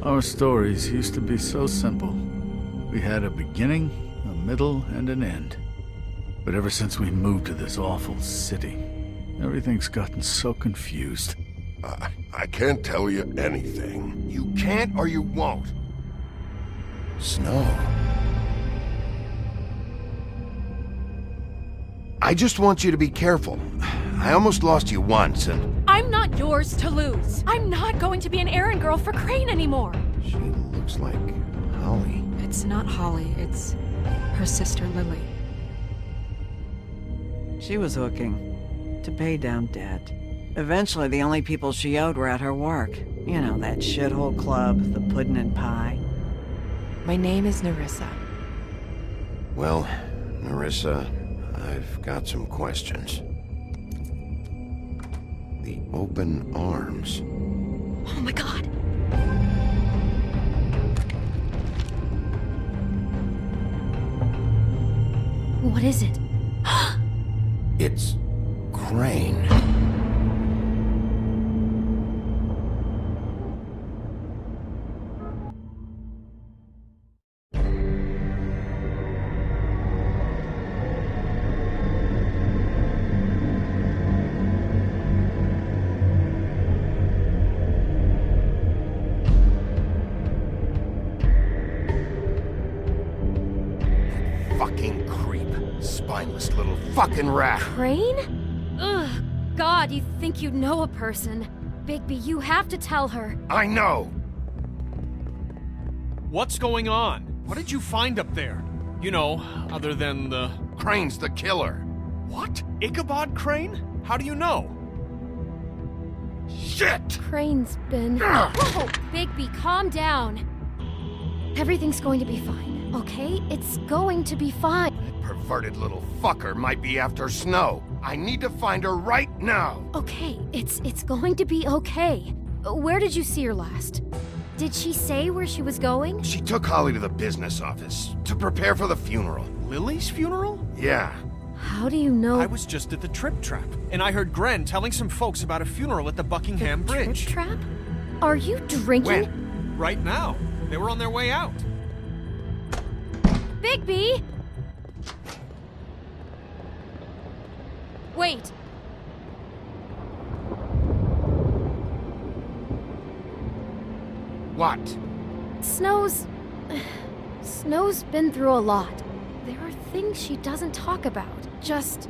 Our stories used to be so simple. We had a beginning, a middle, and an end. But ever since we moved to this awful city, everything's gotten so confused. I can't tell you anything. You can't or you won't. Snow. I just want you to be careful. I almost lost you once, and... I'm not yours to lose. I'm not going to be an errand girl for Crane anymore. She looks like Holly. It's not Holly, it's her sister Lily. She was hooking to pay down debt. Eventually, the only people she owed were at her work. You know, that shithole club, the Puddin' and Pie. My name is Nerissa. Well, Nerissa, I've got some questions. The open arms. Oh my god. What is it? It's Crane. Fucking creep. Spineless little fucking rat. Crane? Ugh. God, you think you know a person. Bigby, you have to tell her. I know. What's going on? What did you find up there? You know, other than the... Crane's the killer. What? Ichabod Crane? How do you know? Shit! Crane's been... Whoa! Bigby, calm down. Everything's going to be fine, okay? It's going to be fine. That perverted little fucker might be after Snow. I need to find her right now. Okay, it's going to be okay. Where did you see her last? Did she say where she was going? She took Holly to the business office to prepare for the funeral. Lily's funeral? Yeah. How do you know? I was just at the Trip Trap, and I heard Gren telling some folks about a funeral at the Buckingham Bridge. Trip Trap? Are you drinking? When? Right now. They were on their way out. Bigby! Wait. What? Snow's been through a lot. There are things she doesn't talk about. Just,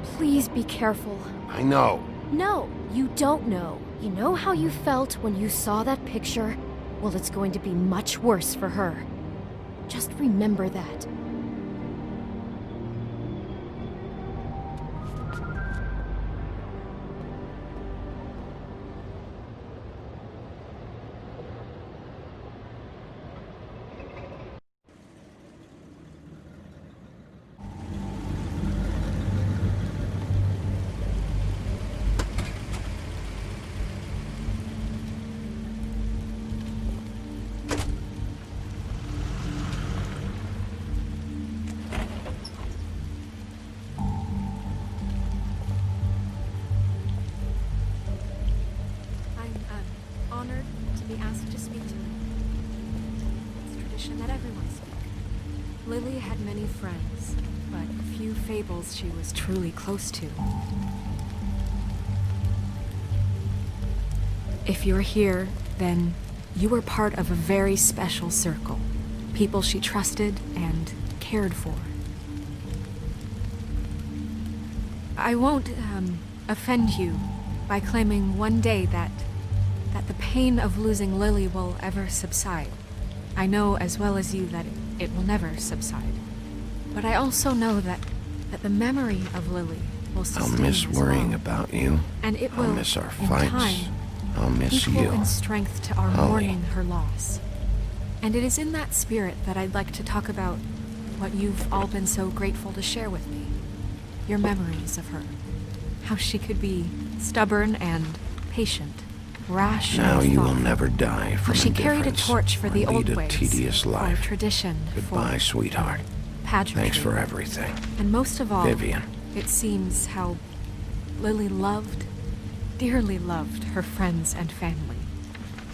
please be careful. I know. No, you don't know. You know how you felt when you saw that picture? Well, it's going to be much worse for her. Just remember that. Honored to be asked to speak to you. It's tradition that everyone speak. Lily had many friends, but few fables she was truly close to. If you're here, then you were part of a very special circle. People she trusted and cared for. I won't, offend you by claiming one day that the pain of losing Lily will ever subside. I know as well as you that it will never subside. But I also know that the memory of Lily will sustain I'll miss as worrying well. about you. And it I'll will, miss our in fights. time, I'll miss equal you. in strength to our Holly. mourning her loss. And it is in that spirit that I'd like to talk about what you've all been so grateful to share with me. Your memories of her. How she could be stubborn and patient, rash Now and you will thoughtful. never die from How she carried a indifference torch for or the old lead a ways, tedious for life. tradition, Goodbye, for sweetheart. pageantry. Thanks for everything. And most of all, Vivian. it seems how Lily loved, dearly loved her friends and family.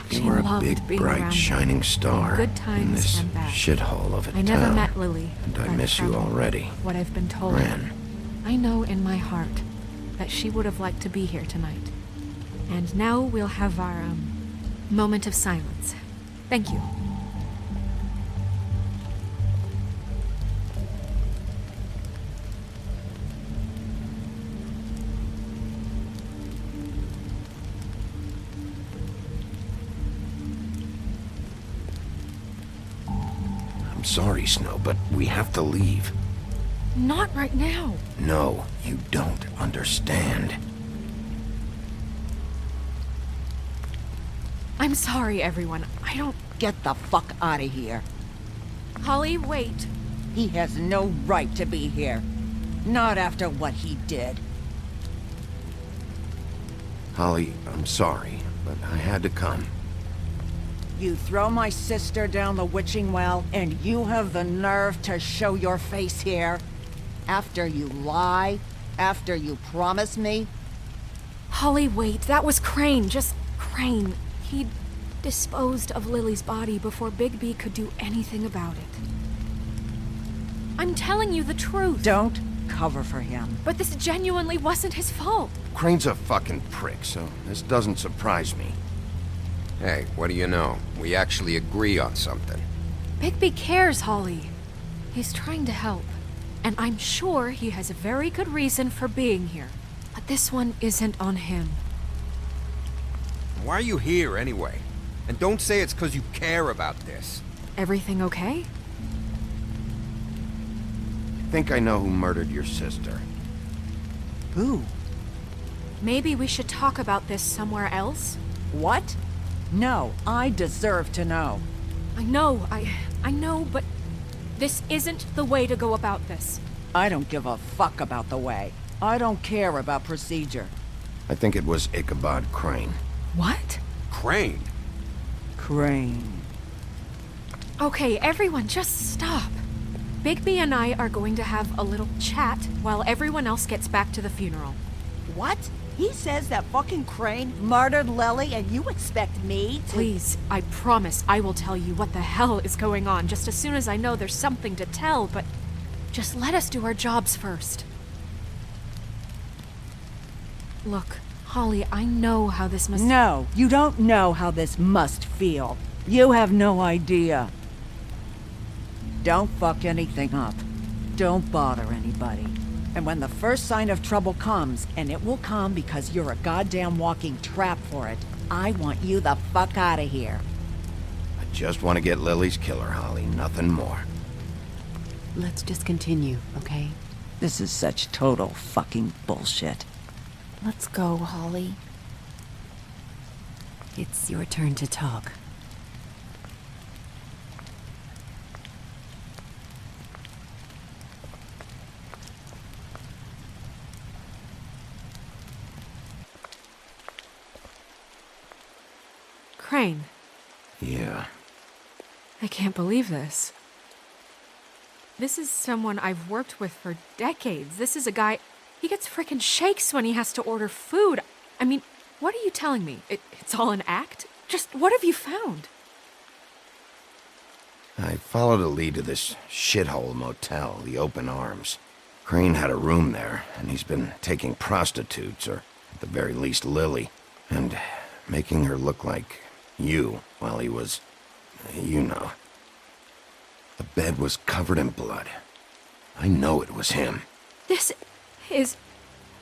She You were a loved big, being bright, around me. shining star Good in times this and bad. shithole of a I town. never met Lily. And I but miss you from already. What I've been told. Ren. I know in my heart that she would have liked to be here tonight. And now we'll have our, moment of silence. Thank you. I'm sorry, Snow, but we have to leave. Not right now. No, you don't understand. I'm sorry, everyone. I don't... Get the fuck out of here. Holly, wait. He has no right to be here. Not after what he did. Holly, I'm sorry, but I had to come. You throw my sister down the witching well, and you have the nerve to show your face here? After you lie? After you promise me? Holly, wait. That was Crane. Just Crane. He'd disposed of Lily's body before Bigby could do anything about it. I'm telling you the truth. Don't cover for him. But this genuinely wasn't his fault. Crane's a fucking prick, so this doesn't surprise me. Hey, what do you know? We actually agree on something. Bigby cares, Holly. He's trying to help. And I'm sure he has a very good reason for being here. But this one isn't on him. Why are you here anyway? And don't say it's because you care about this. Everything okay? I think I know who murdered your sister. Who? Maybe we should talk about this somewhere else? What? No, I deserve to know. I know, but this isn't the way to go about this. I don't give a fuck about the way. I don't care about procedure. I think it was Ichabod Crane. What? Crane? Crane. Okay, everyone, just stop. Bigby and I are going to have a little chat while everyone else gets back to the funeral. What? He says that fucking Crane murdered Lily and you expect me to— Please, I promise I will tell you what the hell is going on just as soon as I know there's something to tell, but just let us do our jobs first. Look, Holly, I know how this must— No, you don't know how this must feel. You have no idea. Don't fuck anything up. Don't bother anybody. And when the first sign of trouble comes, and it will come because you're a goddamn walking trap for it, I want you the fuck out of here. I just want to get Lily's killer, Holly, nothing more. Let's just continue, okay? This is such total fucking bullshit. Let's go, Holly. It's your turn to talk. Crane, Yeah. I can't believe this. This is someone I've worked with for decades. This is a guy... He gets frickin' shakes when he has to order food. I mean, what are you telling me? It's all an act? Just what have you found? I followed a lead to this shithole motel, the Open Arms. Crane had a room there, and he's been taking prostitutes, or at the very least Lily, and making her look like you while he was, you know. The bed was covered in blood. I know it was him. This is...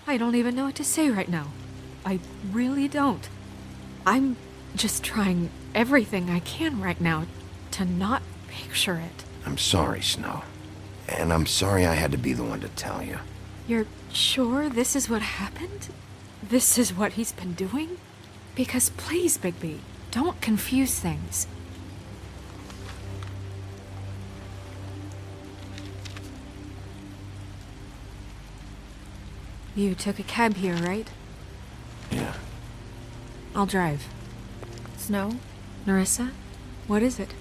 I don't even know what to say right now. I really don't. I'm just trying everything I can right now to not picture it. I'm sorry, Snow. And I'm sorry I had to be the one to tell you. You're sure this is what happened? This is what he's been doing? Because please, Bigby, don't confuse things. You took a cab here, right? Yeah. I'll drive. Snow? Nerissa? What is it?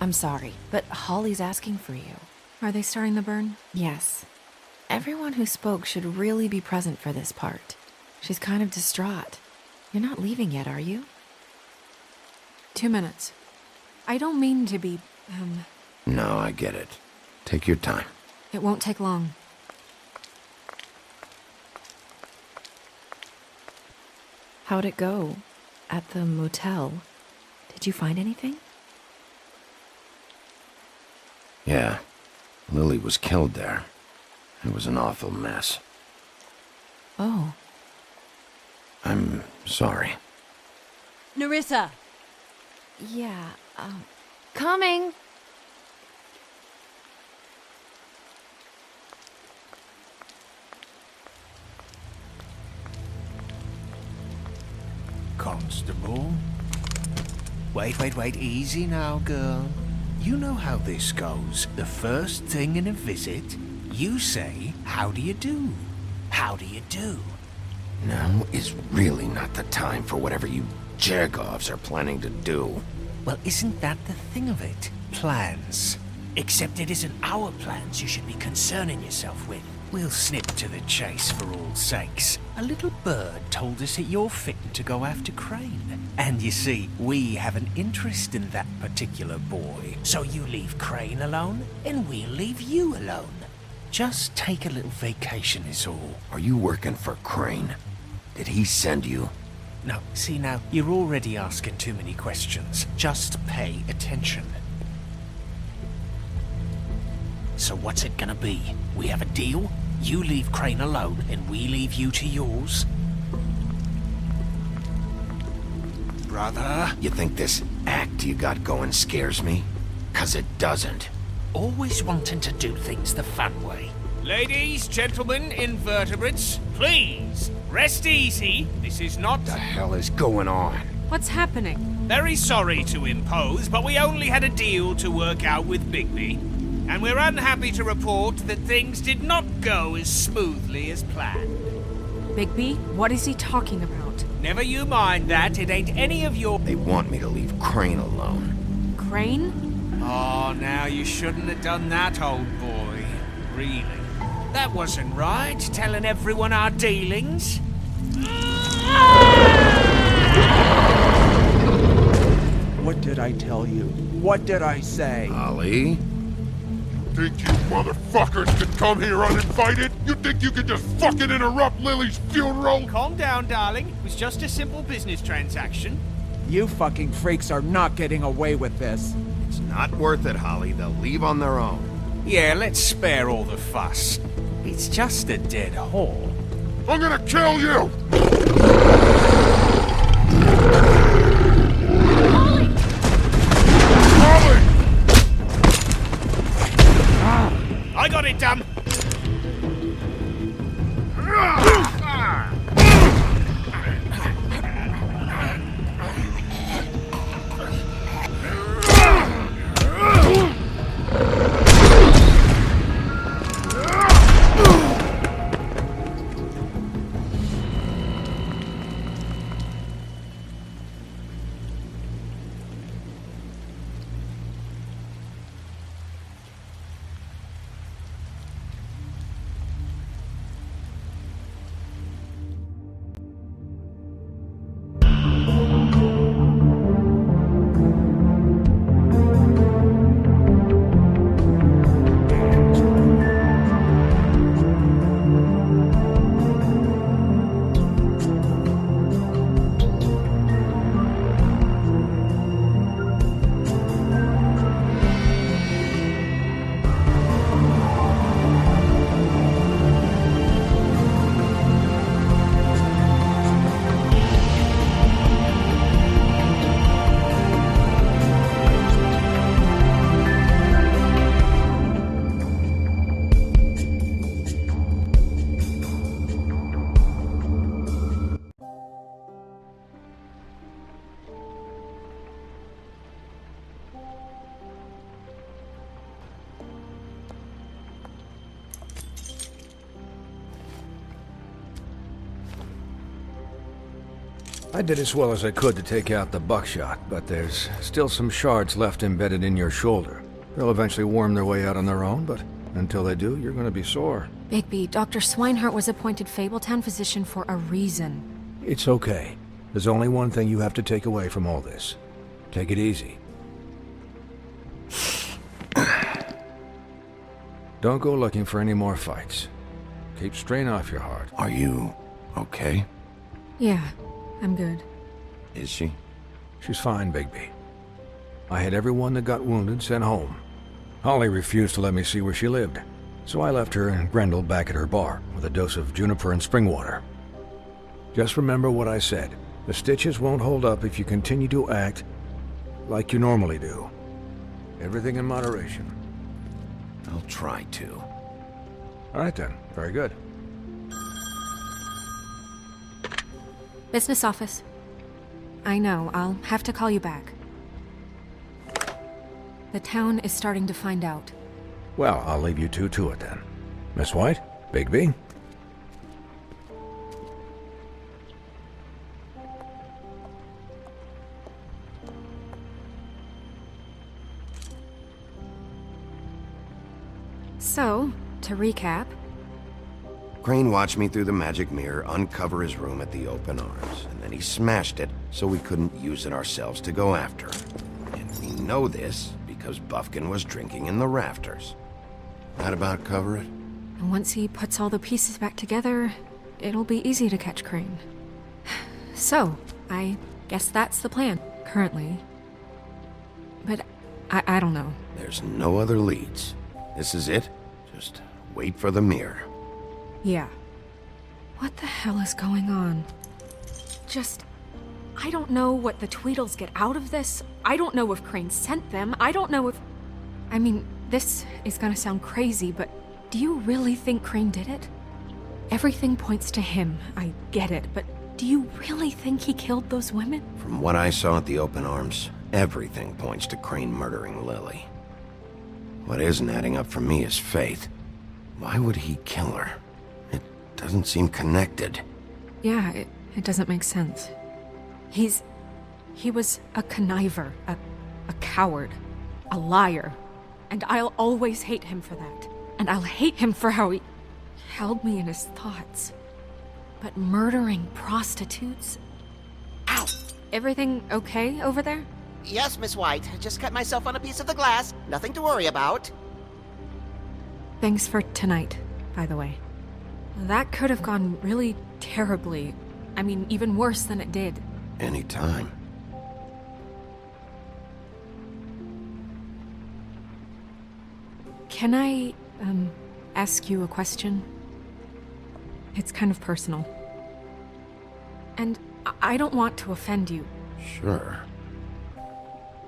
I'm sorry, but Holly's asking for you. Are they starting the burn? Yes. Everyone who spoke should really be present for this part. She's kind of distraught. You're not leaving yet, are you? 2 minutes. I don't mean to be, No, I get it. Take your time. It won't take long. How'd it go? At the motel? Did you find anything? Yeah. Lily was killed there. It was an awful mess. Oh. I'm sorry. Nerissa! Yeah, coming! Constable? Wait, easy now, girl. You know how this goes. The first thing in a visit, you say, how do you do? How do you do? Now is really not the time for whatever you Jergovs are planning to do. Well, isn't that the thing of it? Plans. Except it isn't our plans you should be concerning yourself with. We'll snip to the chase for all sakes. A little bird told us that you're fitting to go after Crane. And you see, we have an interest in that particular boy. So you leave Crane alone, and we'll leave you alone. Just take a little vacation is all. Are you working for Crane? Did he send you? No, see now, you're already asking too many questions. Just pay attention. So what's it gonna be? We have a deal? You leave Crane alone, and we leave you to yours? Brother? You think this act you got going scares me? 'Cause it doesn't. Always wanting to do things the fun way. Ladies, gentlemen, invertebrates, please, rest easy. This is not... What the hell is going on? What's happening? Very sorry to impose, but we only had a deal to work out with Bigby. And we're unhappy to report that things did not go as smoothly as planned. Bigby, what is he talking about? Never you mind that, it ain't any of your... They want me to leave Crane alone. Crane? Oh, now you shouldn't have done that, old boy. Really. That wasn't right, telling everyone our dealings. What did I tell you? What did I say? Ollie? Think you motherfuckers could come here uninvited? You think you could just fucking interrupt Lily's funeral? Calm down, darling. It was just a simple business transaction. You fucking freaks are not getting away with this. It's not worth it, Holly. They'll leave on their own. Yeah, let's spare all the fuss. It's just a dead haul. I'm gonna kill you! I got it done! I did as well as I could to take out the buckshot, but there's still some shards left embedded in your shoulder. They'll eventually worm their way out on their own, but until they do, you're gonna be sore. Bigby, Dr. Swinehart was appointed Fabletown physician for a reason. It's okay. There's only one thing you have to take away from all this. Take it easy. Don't go looking for any more fights. Keep strain off your heart. Are you okay? Yeah, I'm good. Is she? She's fine, Bigby. I had everyone that got wounded sent home. Holly refused to let me see where she lived, so I left her and Grendel back at her bar with a dose of juniper and spring water. Just remember what I said. The stitches won't hold up if you continue to act like you normally do. Everything in moderation. I'll try to. All right then. Very good. Business office. I know, I'll have to call you back. The town is starting to find out. Well, I'll leave you two to it then. Miss White, Bigby. So, to recap... Crane watched me through the magic mirror uncover his room at the Open Arms, and then he smashed it so we couldn't use it ourselves to go after him. And we know this because Bufkin was drinking in the rafters. That about cover it? And once he puts all the pieces back together, it'll be easy to catch Crane. So, I guess that's the plan, currently. But I don't know. There's no other leads. This is it. Just wait for the mirror. Yeah. What the hell is going on? I don't know what the Tweedles get out of this. I don't know if Crane sent them. I don't know if... I mean, this is gonna sound crazy, but do you really think Crane did it? Everything points to him, I get it, but do you really think he killed those women? From what I saw at the Open Arms, everything points to Crane murdering Lily. What isn't adding up for me is Faith. Why would he kill her? It doesn't seem connected. Yeah, it doesn't make sense. He was a conniver, a coward, a liar. And I'll always hate him for that. And I'll hate him for how he held me in his thoughts. But murdering prostitutes? Ow! Everything okay over there? Yes, Miss White. Just cut myself on a piece of the glass. Nothing to worry about. Thanks for tonight, by the way. That could have gone really terribly. I mean, even worse than it did. Anytime. Can I, ask you a question? It's kind of personal. And I don't want to offend you. Sure.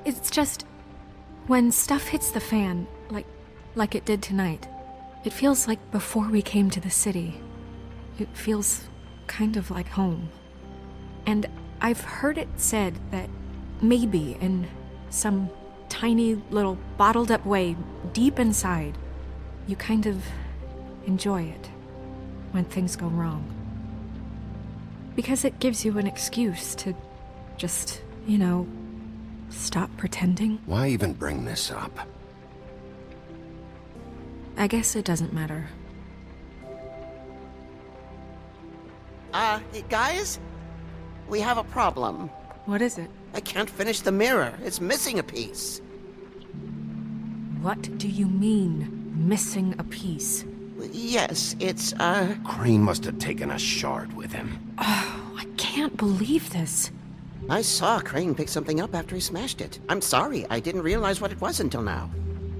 It's just... when stuff hits the fan, like it did tonight, it feels like before we came to the city. It feels kind of like home. And I've heard it said that maybe in some tiny little bottled up way deep inside, you kind of enjoy it when things go wrong. Because it gives you an excuse to just, stop pretending. Why even bring this up? I guess it doesn't matter. Guys? We have a problem. What is it? I can't finish the mirror. It's missing a piece. What do you mean, missing a piece? Yes, it's, Crane must have taken a shard with him. Oh, I can't believe this. I saw Crane pick something up after he smashed it. I'm sorry, I didn't realize what it was until now.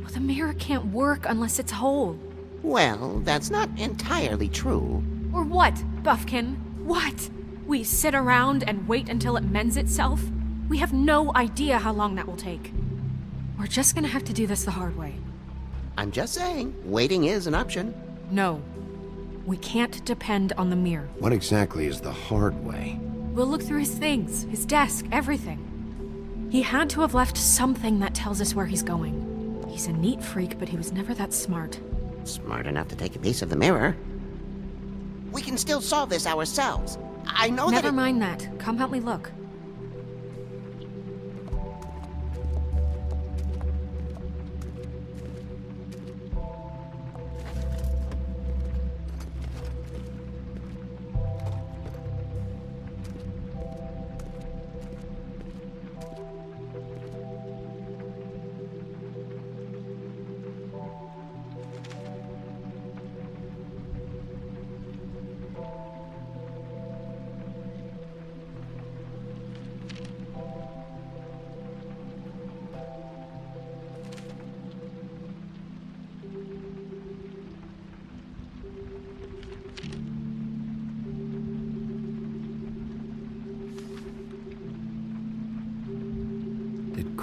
Well, the mirror can't work unless it's whole. Well, that's not entirely true. Or what, Buffkin? What? We sit around and wait until it mends itself? We have no idea how long that will take. We're just gonna have to do this the hard way. I'm just saying, waiting is an option. No. We can't depend on the mirror. What exactly is the hard way? We'll look through his things, his desk, everything. He had to have left something that tells us where he's going. He's a neat freak, but he was never that smart. Smart enough to take a piece of the mirror. We can still solve this ourselves. I know Never mind that. Come help me look.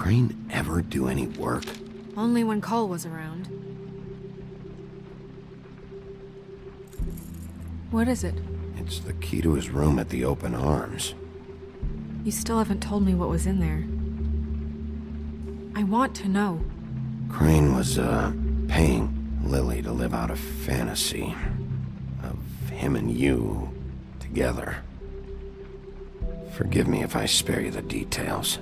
Crane ever do any work? Only when Cole was around. What is it? It's the key to his room at the Open Arms. You still haven't told me what was in there. I want to know. Crane was, paying Lily to live out a fantasy of him and you together. Forgive me if I spare you the details.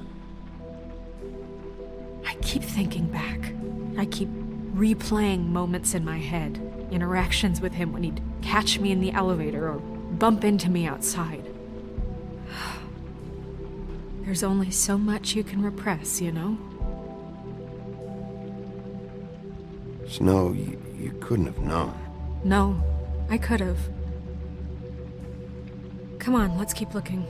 I keep thinking back. I keep replaying moments in my head. Interactions with him when he'd catch me in the elevator or bump into me outside. There's only so much you can repress, you know? Snow, you couldn't have known. No, I could have. Come on, let's keep looking.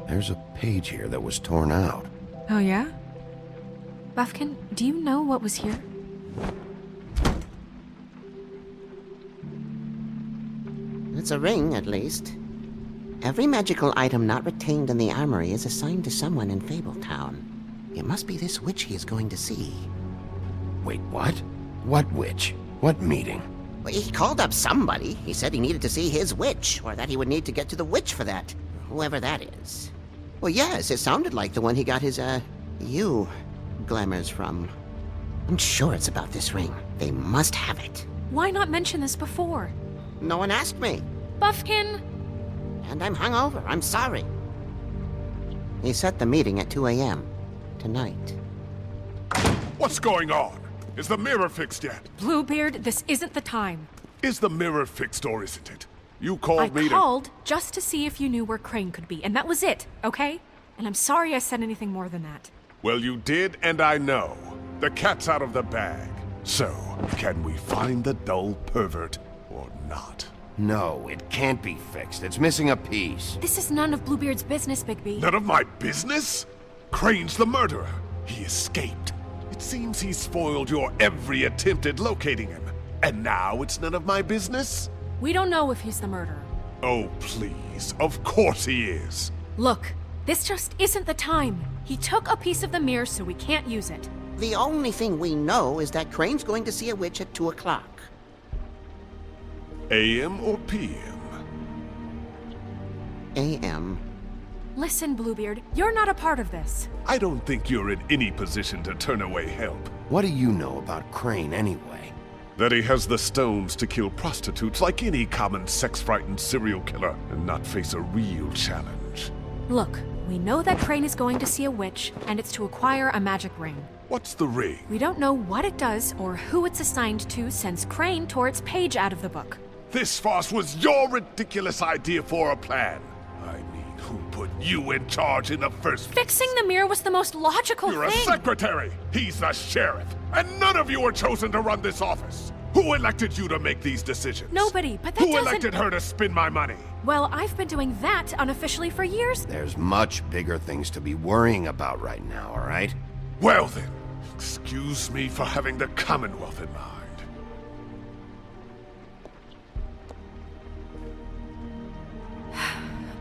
There's a page here that was torn out. Oh, yeah? Buffkin, do you know what was here? It's a ring, at least. Every magical item not retained in the armory is assigned to someone in Fabletown. It must be this witch he is going to see. Wait, what? What witch? What meeting? Well, he called up somebody. He said he needed to see his witch, or that he would need to get to the witch for that. Whoever that is. Well, yes, it sounded like the one he got his, glamours from. I'm sure it's about this ring. They must have it. Why not mention this before? No one asked me. Buffkin! And I'm hungover. I'm sorry. He set the meeting at 2 a.m. tonight. What's going on? Is the mirror fixed yet? Bluebeard, this isn't the time. Is the mirror fixed or isn't it? You called me I called just to see if you knew where Crane could be, and that was it, okay? And I'm sorry I said anything more than that. Well, you did, and I know. The cat's out of the bag. So, can we find the dull pervert or not? No, it can't be fixed. It's missing a piece. This is none of Bluebeard's business, Bigby. None of my business? Crane's the murderer. He escaped. It seems he spoiled your every attempt at locating him. And now it's none of my business? We don't know if he's the murderer. Oh, please. Of course he is. Look, this just isn't the time. He took a piece of the mirror, so we can't use it. The only thing we know is that Crane's going to see a witch at 2 o'clock. AM or PM? AM. Listen, Bluebeard, you're not a part of this. I don't think you're in any position to turn away help. What do you know about Crane anyway? That he has the stones to kill prostitutes like any common sex-frightened serial killer and not face a real challenge. Look, we know that Crane is going to see a witch, and it's to acquire a magic ring. What's the ring? We don't know what it does or who it's assigned to since Crane tore its page out of the book. This farce was your ridiculous idea for a plan. I mean, who put you in charge in the first place? Fixing the mirror was the most logical You're thing. a secretary! He's the sheriff! And none of you were chosen to run this office! Who elected you to make these decisions? Nobody, but that Who doesn't... elected her to spend my money? Well, I've been doing that unofficially for years. There's much bigger things to be worrying about right now, all right? Well then, excuse me for having the Commonwealth in mind.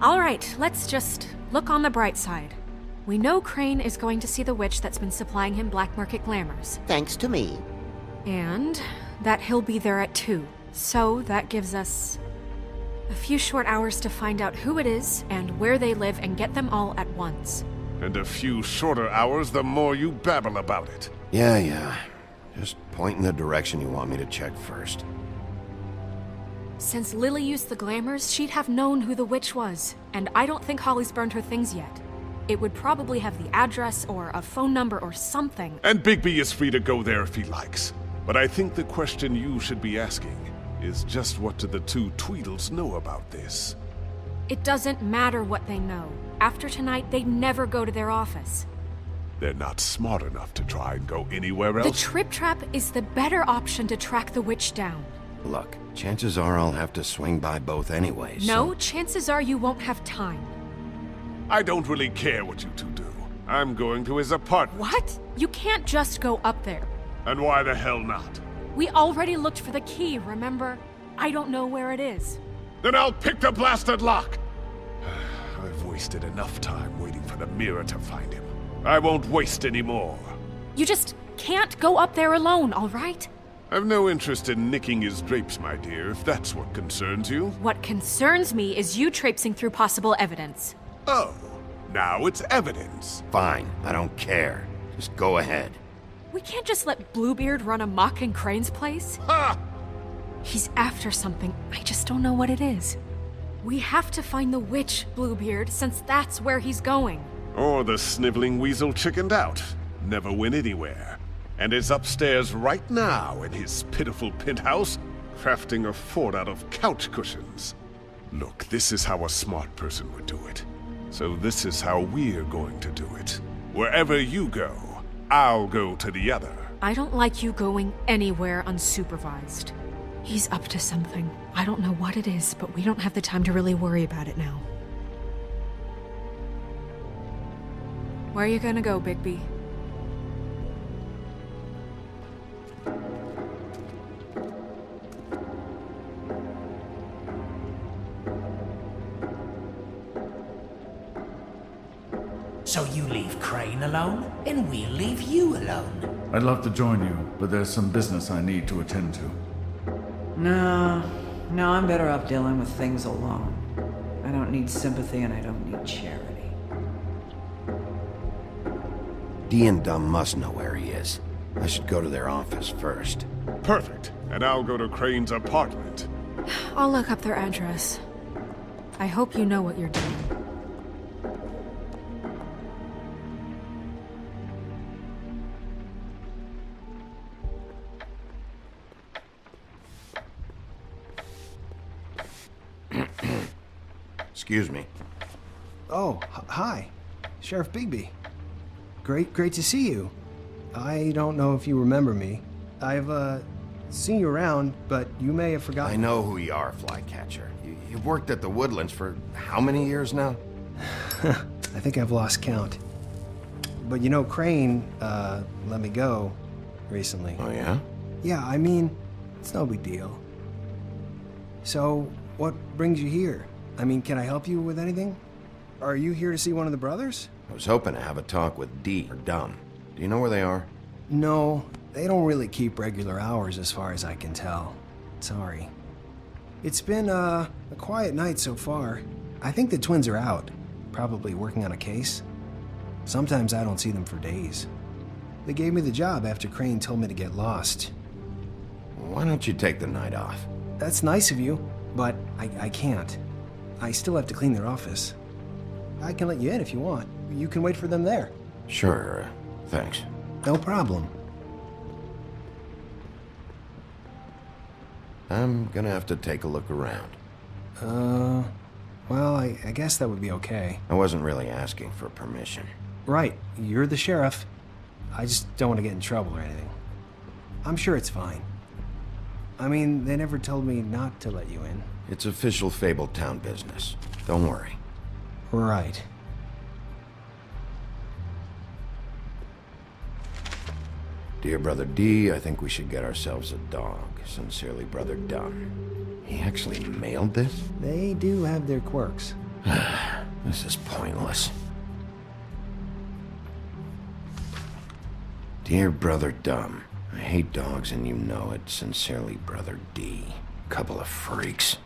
All right, let's just look on the bright side. We know Crane is going to see the witch that's been supplying him black market glamours. Thanks to me. And that he'll be there at 2. So that gives us a few short hours to find out who it is and where they live and get them all at once. And a few shorter hours the more you babble about it. Yeah. Just point in the direction you want me to check first. Since Lily used the glamours, she'd have known who the witch was. And I don't think Holly's burned her things yet. It would probably have the address or a phone number or something. And Bigby is free to go there if he likes. But I think the question you should be asking is just what do the two Tweedles know about this? It doesn't matter what they know. After tonight, they'd never go to their office. They're not smart enough to try and go anywhere The else? Trip Trap is the better option to track the witch down. Look, chances are I'll have to swing by both anyways. No, chances are you won't have time. I don't really care what you two do. I'm going to his apartment. What? You can't just go up there. And why the hell not? We already looked for the key, remember? I don't know where it is. Then I'll pick the blasted lock! I've wasted enough time waiting for the mirror to find him. I won't waste any more. You just can't go up there alone, all right? I've no interest in nicking his drapes, my dear, if that's what concerns you. What concerns me is you traipsing through possible evidence. Oh, now it's evidence. Fine, I don't care. Just go ahead. We can't just let Bluebeard run amok in Crane's place. Ha! He's after something, I just don't know what it is. We have to find the witch, Bluebeard, since that's where he's going. Or the sniveling weasel chickened out. Never went anywhere. And is upstairs right now in his pitiful penthouse, crafting a fort out of couch cushions. Look, this is how a smart person would do it. So this is how we're going to do it. Wherever you go, I'll go to the other. I don't like you going anywhere unsupervised. He's up to something. I don't know what it is, but we don't have the time to really worry about it now. Where are you gonna go, Bigby? So you leave Crane alone, and we'll leave you alone. I'd love to join you, but there's some business I need to attend to. No, I'm better off dealing with things alone. I don't need sympathy and I don't need charity. Dee and Dumb must know where he is. I should go to their office first. Perfect. And I'll go to Crane's apartment. I'll look up their address. I hope you know what you're doing. Excuse me. Oh, hi. Sheriff Bigby. Great to see you. I don't know if you remember me. I've, seen you around, but you may have forgotten. I know who you are, Flycatcher. You've worked at the Woodlands for how many years now? I think I've lost count. But you know, Crane, let me go recently. Oh, yeah? Yeah, I mean, it's no big deal. So, what brings you here? I mean, can I help you with anything? Are you here to see one of the brothers? I was hoping to have a talk with Dee or Dumb. Do you know where they are? No, they don't really keep regular hours as far as I can tell. Sorry. It's been, a quiet night so far. I think the twins are out, probably working on a case. Sometimes I don't see them for days. They gave me the job after Crane told me to get lost. Why don't you take the night off? That's nice of you, but I can't. I still have to clean their office. I can let you in if you want. You can wait for them there. Sure, thanks. No problem. I'm gonna have to take a look around. Well, I guess that would be okay. I wasn't really asking for permission. Right, you're the sheriff. I just don't want to get in trouble or anything. I'm sure it's fine. I mean, they never told me not to let you in. It's official Fabletown business. Don't worry. Right. Dear Brother D, I think we should get ourselves a dog. Sincerely, Brother Dunn. He actually mailed this? They do have their quirks. This is pointless. Dear Brother Dumb, I hate dogs and you know it. Sincerely, Brother D. Couple of freaks.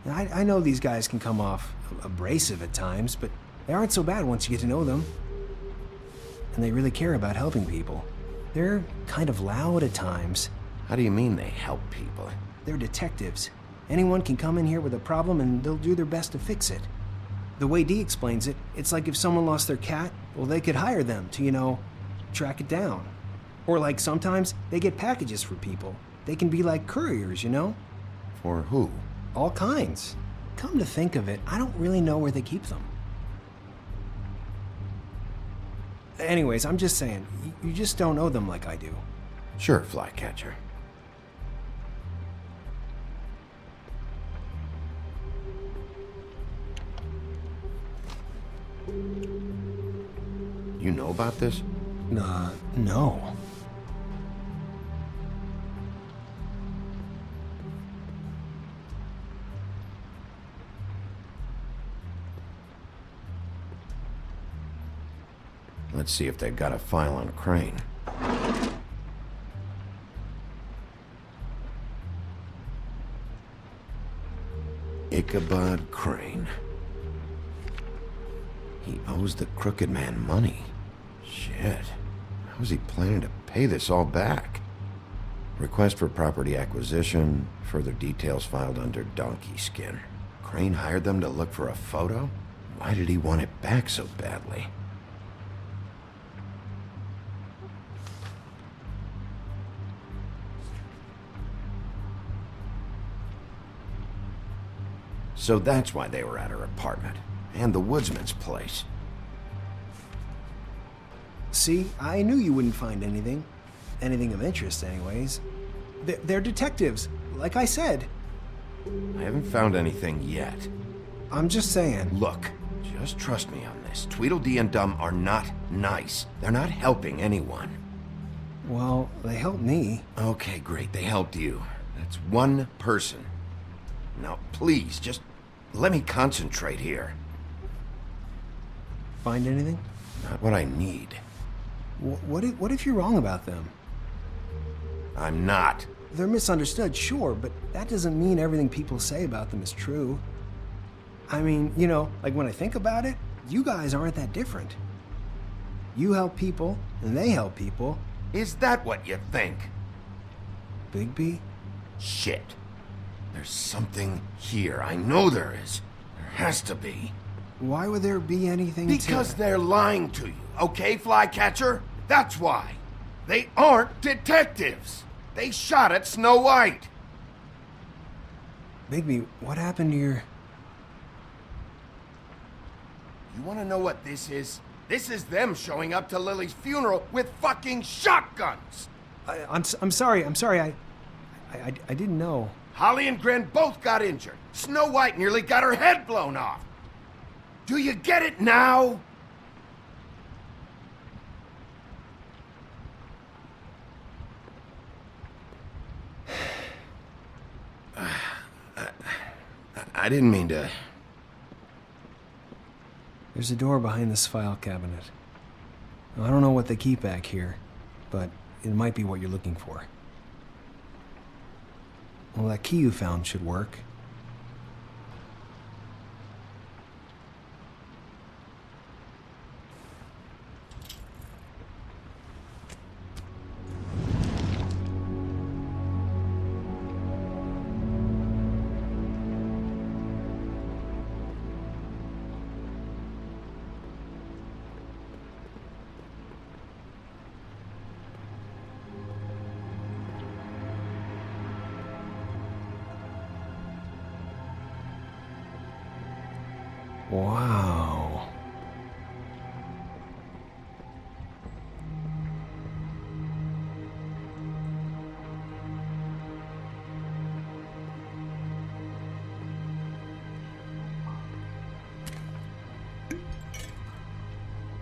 I know these guys can come off abrasive at times, but they aren't so bad once you get to know them. And they really care about helping people. They're kind of loud at times. How do you mean they help people? They're detectives. Anyone can come in here with a problem and they'll do their best to fix it. The way Dee explains it, it's like if someone lost their cat, well, they could hire them to, you know, track it down. Or like sometimes they get packages for people. They can be like couriers, you know? For who? All kinds. Come to think of it, I don't really know where they keep them. Anyways, I'm just saying, you just don't know them like I do. Sure, Flycatcher. You know about this? No. Let's see if they've got a file on Crane. Ichabod Crane. He owes the Crooked Man money. Shit. How is he planning to pay this all back? Request for property acquisition. Further details filed under Donkey Skin. Crane hired them to look for a photo? Why did he want it back so badly? So that's why they were at her apartment. And the woodsman's place. See, I knew you wouldn't find anything. Anything of interest, anyways. They're detectives, like I said. I haven't found anything yet. I'm just saying. Look, just trust me on this. Tweedledee and Dum are not nice. They're not helping anyone. Well, they helped me. Okay, great. They helped you. That's one person. Now, please, just let me concentrate here. Find anything? Not what I need. What if you're wrong about them? I'm not. They're misunderstood, sure, but that doesn't mean everything people say about them is true. I mean, you know, like when I think about it, you guys aren't that different. You help people, and they help people. Is that what you think? Bigby? Shit. There's something here. I know there is. There has to be. Why would there be anything Because they're lying to you, okay, Flycatcher? That's why. They aren't detectives. They shot at Snow White. Bigby, what happened to your... You want to know what this is? This is them showing up to Lily's funeral with fucking shotguns. I'm sorry. I didn't know. Holly and Gren both got injured. Snow White nearly got her head blown off. Do you get it now? I didn't mean to... There's a door behind this file cabinet. I don't know what they keep back here, but it might be what you're looking for. Well, that key you found should work. Wow.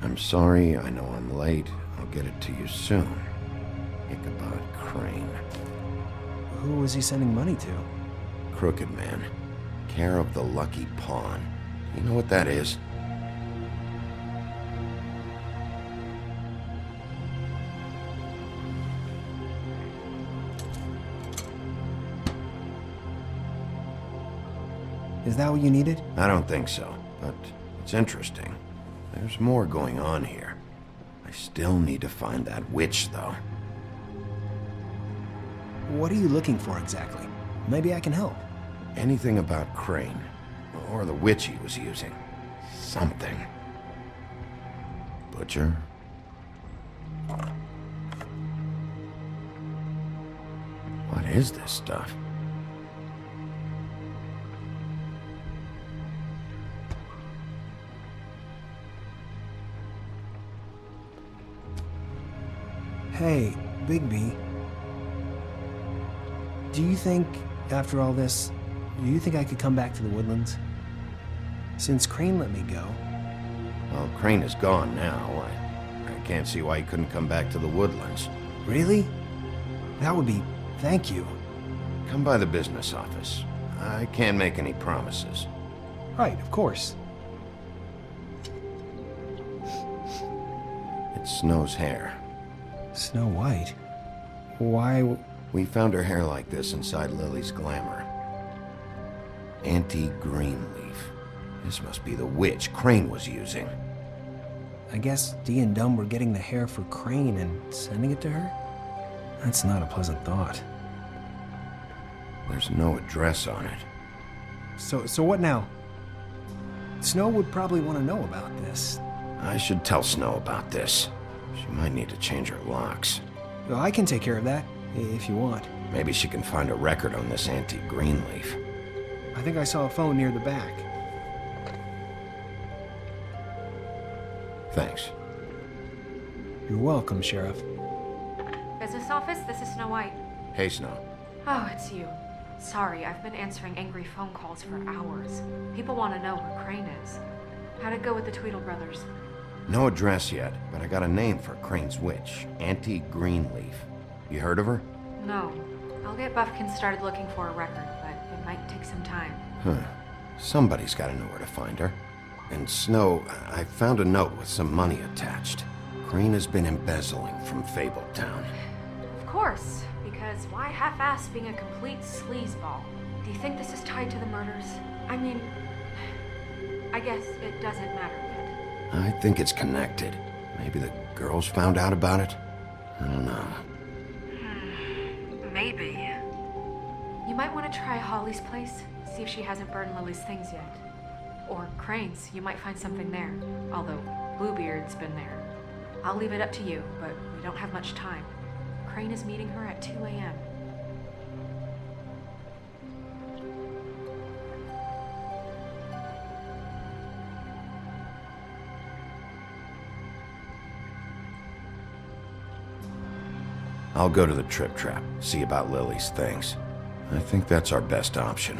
I'm sorry, I know I'm late. I'll get it to you soon. Ichabod Crane. Who was he sending money to? Crooked Man. Care of the Lucky Pawn. You know what that is? Is that what you needed? I don't think so, but it's interesting. There's more going on here. I still need to find that witch, though. What are you looking for exactly? Maybe I can help. Anything about Crane, or the witch he was using. Something. Butcher? What is this stuff? Hey, Bigby. Do you think, after all this, do you think I could come back to the Woodlands? Since Crane let me go. Well, Crane is gone now. I can't see why he couldn't come back to the Woodlands. Really? That would be... thank you. Come by the business office. I can't make any promises. Right, of course. It's Snow's hair. Snow White? Why... We found her hair like this inside Lily's glamour. Auntie Greenleaf. This must be the witch Crane was using. I guess Dee and Dumb were getting the hair for Crane and sending it to her? That's not a pleasant thought. There's no address on it. So what now? Snow would probably want to know about this. I should tell Snow about this. She might need to change her locks. Well, I can take care of that, if you want. Maybe she can find a record on this Auntie Greenleaf. I think I saw a phone near the back. Thanks. You're welcome, Sheriff. Business office, this is Snow White. Hey, Snow. Oh, it's you. Sorry, I've been answering angry phone calls for hours. People want to know where Crane is. How'd it go with the Tweedle brothers? No address yet, but I got a name for Crane's witch. Auntie Greenleaf. You heard of her? No. I'll get Buffkin started looking for a record, but it might take some time. Huh. Somebody's got to know where to find her. And Snow, I found a note with some money attached. Crane has been embezzling from Fabletown. Of course, because why half-ass being a complete sleazeball? Do you think this is tied to the murders? I mean, I guess it doesn't matter yet. I think it's connected. Maybe the girls found out about it? I don't know. Maybe. You might want to try Holly's place, see if she hasn't burned Lily's things yet. Or Crane's, you might find something there. Although, Bluebeard's been there. I'll leave it up to you, but we don't have much time. Crane is meeting her at 2 a.m. I'll go to the Trip Trap, see about Lily's things. I think that's our best option.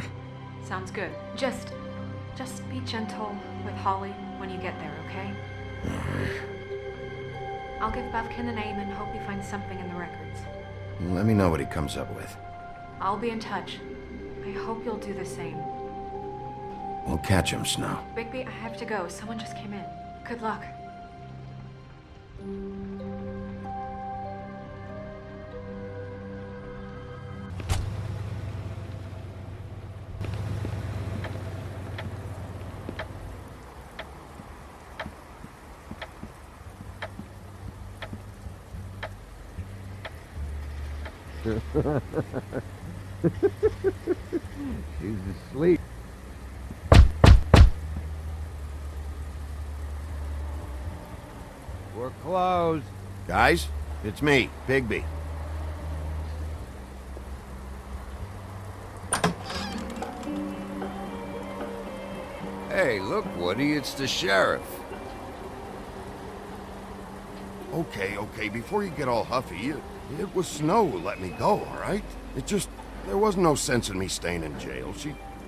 Sounds good. Just be gentle with Holly when you get there, okay? I'll give Buffkin a name and hope he finds something in the records. Let me know what he comes up with. I'll be in touch. I hope you'll do the same. We'll catch him, Snow. Bigby, I have to go. Someone just came in. Good luck. She's asleep. We're closed. Guys, it's me, Bigby. Hey, look, Woody, it's the sheriff. Okay, before you get all huffy, it was Snow who let me go, all right? There was no sense in me staying in jail.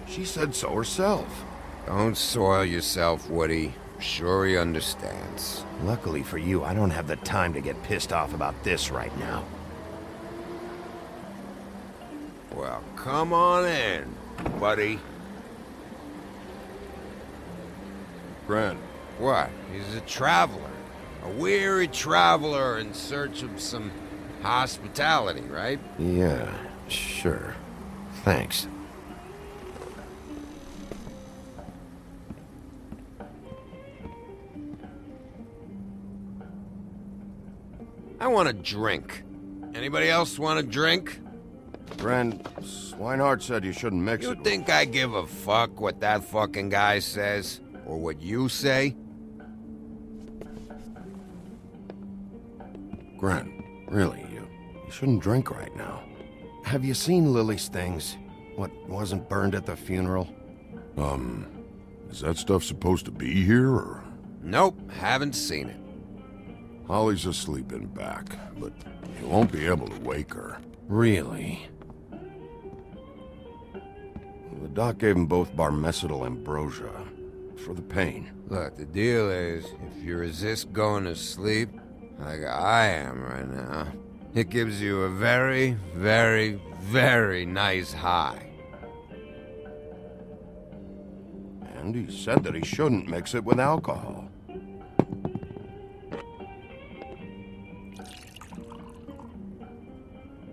She said so herself. Don't soil yourself, Woody. I'm sure he understands. Luckily for you, I don't have the time to get pissed off about this right now. Well, come on in, buddy. Grant. What? He's a traveler. A weary traveler in search of some hospitality, right? Yeah, sure. Thanks. I want a drink. Anybody else want a drink? Gren, Swinehart said you shouldn't mix it You with... think I give a fuck what that fucking guy says? Or what you say? Gren, really, you shouldn't drink right now. Have you seen Lily's things? What wasn't burned at the funeral? Is that stuff supposed to be here, or...? Nope, haven't seen it. Holly's asleep in back, but you won't be able to wake her. Really? The doc gave them both Barmecidal ambrosia for the pain. Look, the deal is, if you resist going to sleep, like I am right now, it gives you a very, very, very nice high. And he said that he shouldn't mix it with alcohol.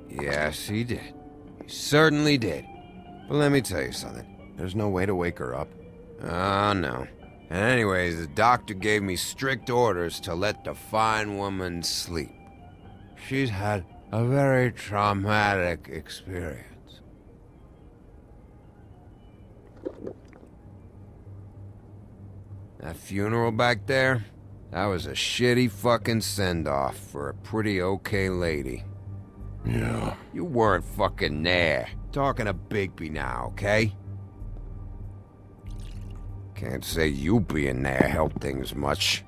Yes, he did. He certainly did. But let me tell you something. There's no way to wake her up? Oh, no. And anyways, the doctor gave me strict orders to let the fine woman sleep. She's had a very traumatic experience. That funeral back there, that was a shitty fucking send-off for a pretty okay lady. Yeah. You weren't fucking there. Talking to Bigby now, okay? Can't say you being there helped things much.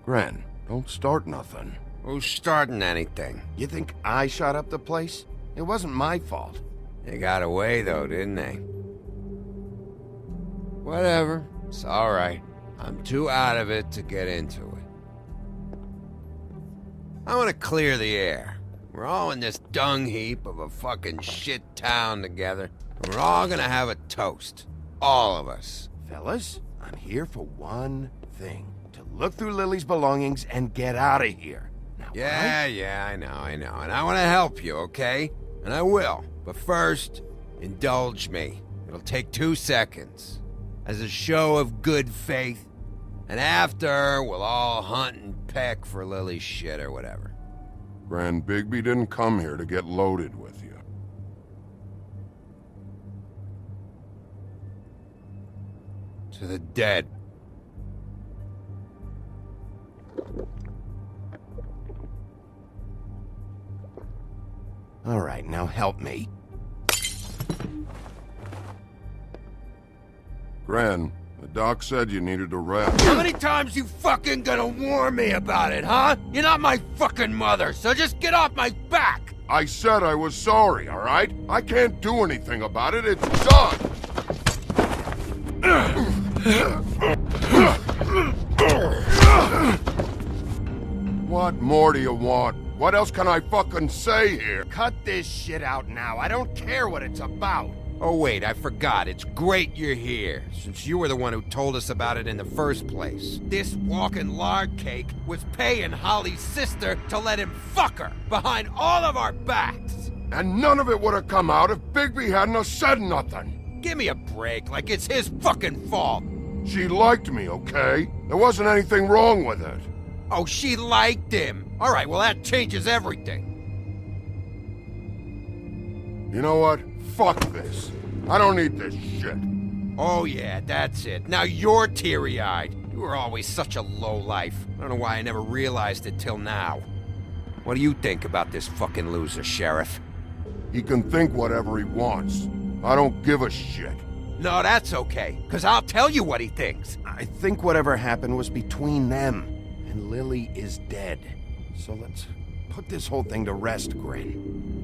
Gren, don't start nothing. Who's starting anything? You think I shot up the place? It wasn't my fault. They got away though, didn't they? Whatever. It's alright. I'm too out of it to get into it. I want to clear the air. We're all in this dung heap of a fucking shit town together. And we're all gonna have a toast. All of us. Fellas, I'm here for one thing. To look through Lily's belongings and get out of here. Now, Yeah, I know. And I want to help you, okay? And I will. But first, indulge me. It'll take 2 seconds. As a show of good faith. And after, we'll all hunt and peck for Lily's shit or whatever. Gran, Bigby didn't come here to get loaded with you. To the dead. All right, now help me. Gran, the doc said you needed a rest. How many times you fucking gonna warn me about it, huh? You're not my fucking mother, so just get off my back! I said I was sorry, all right? I can't do anything about it. It's done! What more do you want? What else can I fucking say here? Cut this shit out now. I don't care what it's about. Oh wait, I forgot. It's great you're here, since you were the one who told us about it in the first place. This walking lard cake was paying Holly's sister to let him fuck her, behind all of our backs! And none of it would have come out if Bigby hadn't have said nothing. Give me a break, like it's his fucking fault. She liked me, okay? There wasn't anything wrong with it. Oh, she liked him. Alright, well that changes everything. You know what? Fuck this. I don't need this shit. Oh yeah, that's it. Now you're teary-eyed. You were always such a lowlife. I don't know why I never realized it till now. What do you think about this fucking loser, Sheriff? He can think whatever he wants. I don't give a shit. No, that's okay, because I'll tell you what he thinks. I think whatever happened was between them, and Lily is dead. So let's put this whole thing to rest, Grin.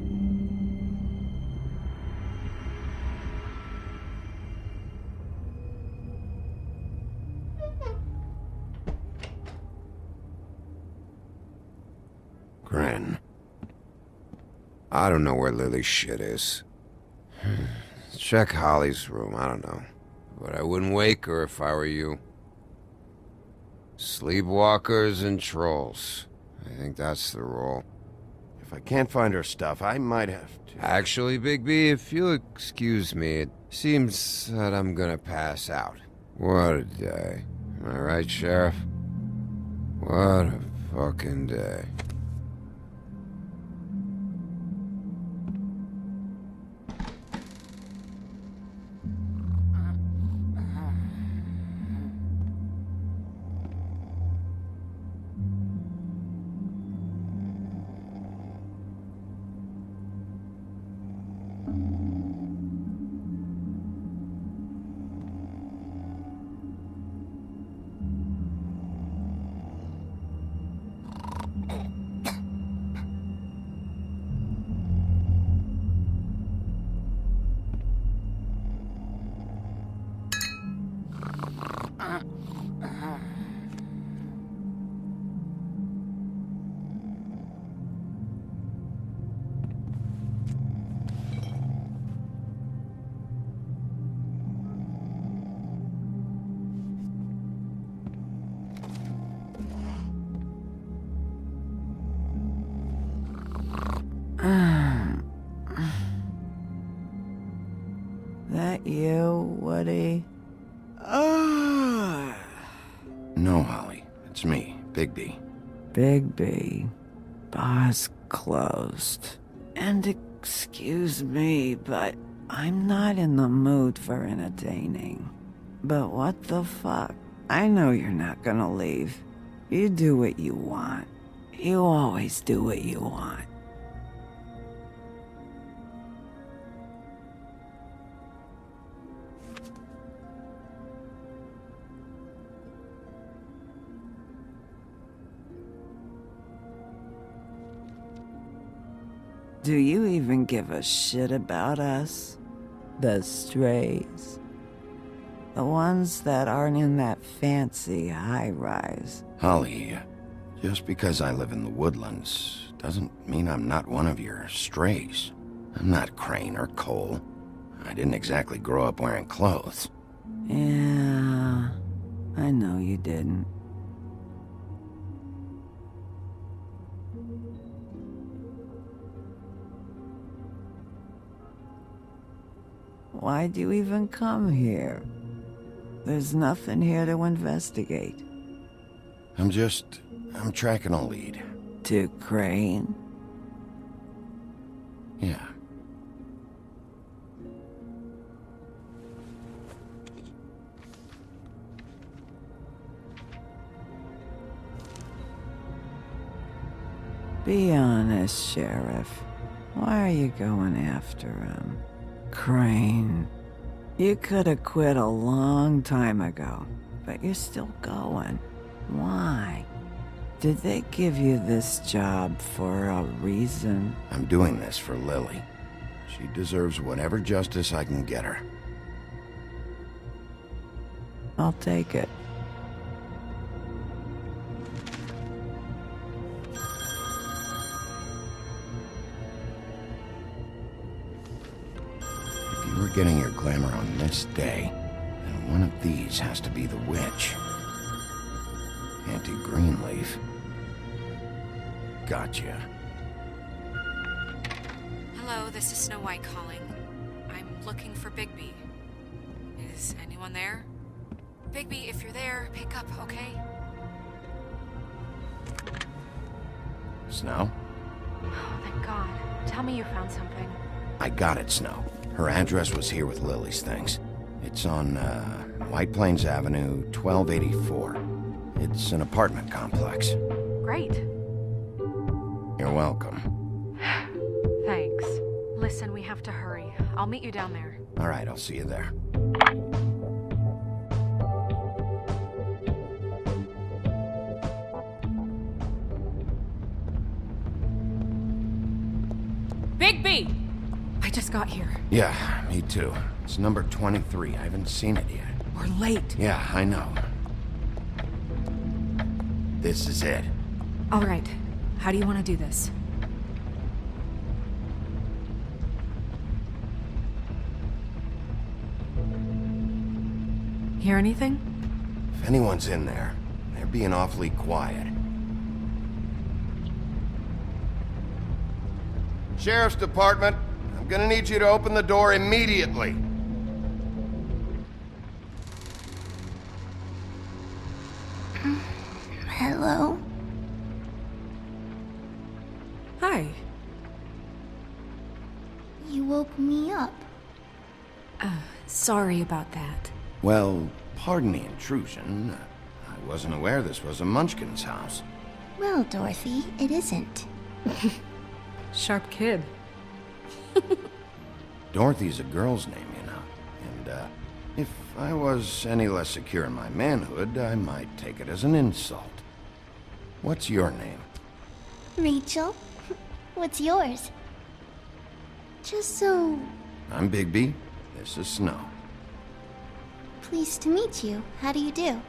Grin. I don't know where Lily's shit is. Check Holly's room, I don't know. But I wouldn't wake her if I were you. Sleepwalkers and trolls. I think that's the rule. If I can't find her stuff, I might have to... Actually, Bigby, if you'll excuse me, it seems that I'm gonna pass out. What a day. Am I right, Sheriff? What a fucking day. that you, Woody? No, Holly. It's me, Bigby. Bigby. Bar's closed. And excuse me, but I'm not in the mood for entertaining. But what the fuck? I know you're not gonna leave. You do what you want. You always do what you want. Do you even give a shit about us? The strays? The ones that aren't in that fancy high-rise. Holly, just because I live in the woodlands doesn't mean I'm not one of your strays. I'm not Crane or Cole. I didn't exactly grow up wearing clothes. Yeah, I know you didn't. Why'd you even come here? There's nothing here to investigate. I'm tracking a lead. To Crane? Yeah. Be honest, Sheriff. Why are you going after him? Crane. You could have quit a long time ago, but you're still going. Why? Did they give you this job for a reason? I'm doing this for Lily. She deserves whatever justice I can get her. I'll take it. If you were getting your glamour on this day, then one of these has to be the witch. Auntie Greenleaf. Gotcha. Hello, this is Snow White calling. I'm looking for Bigby. Is anyone there? Bigby, if you're there, pick up, okay? Snow? Oh, thank God. Tell me you found something. I got it, Snow. Her address was here with Lily's things. It's on, White Plains Avenue, 1284. It's an apartment complex. Great. You're welcome. Thanks. Listen, we have to hurry. I'll meet you down there. All right, I'll see you there. Bigby! I just got here. Yeah, me too. It's number 23. I haven't seen it yet. We're late. Yeah, I know. This is it. All right. How do you want to do this? Hear anything? If anyone's in there, they're being awfully quiet. Sheriff's Department, I'm gonna need you to open the door immediately. Hello? Hi. You woke me up. Sorry about that. Well, pardon the intrusion. I wasn't aware this was a Munchkin's house. Well, Dorothy, it isn't. Sharp kid. Dorothy's a girl's name, you know. And, if I was any less secure in my manhood, I might take it as an insult. What's your name? Rachel? What's yours? Just so... I'm Bigby. This is Snow. Pleased to meet you. How do you do?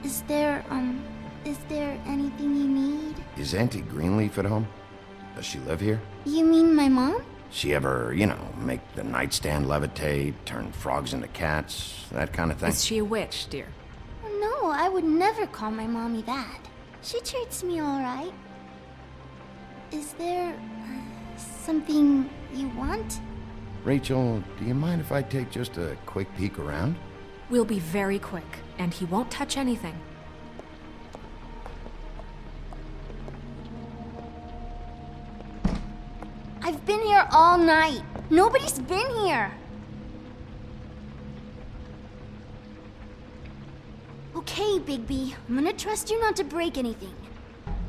Is there anything you need? Is Auntie Greenleaf at home? Does she live here? You mean my mom? She ever, you know, make the nightstand levitate, turn frogs into cats, that kind of thing? Is she a witch, dear? No, I would never call my mommy that. She treats me all right. Is there something you want? Rachel, do you mind if I take just a quick peek around? We'll be very quick, and he won't touch anything. I've been here all night. Nobody's been here. Okay, Bigby. I'm gonna trust you not to break anything.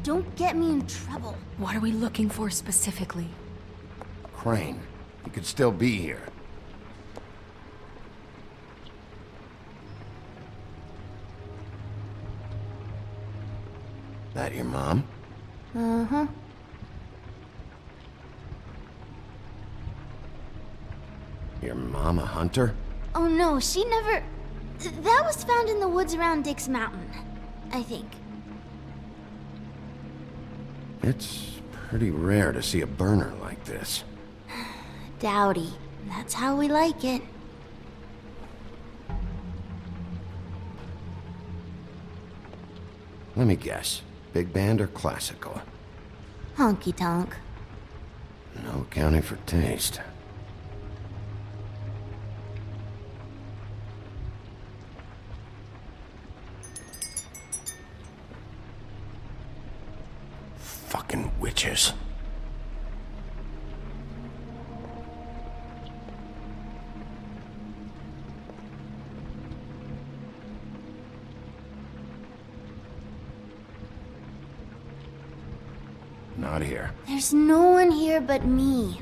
Don't get me in trouble. What are we looking for specifically? Crane. He could still be here. That your mom? Uh-huh. Your mom a hunter? Oh no, she never... That was found in the woods around Dick's Mountain, I think. It's pretty rare to see a burner like this. Dowdy. That's how we like it. Let me guess. Big band or classical? Honky tonk. No accounting for taste. Fucking witches. Not here. There's no one here but me.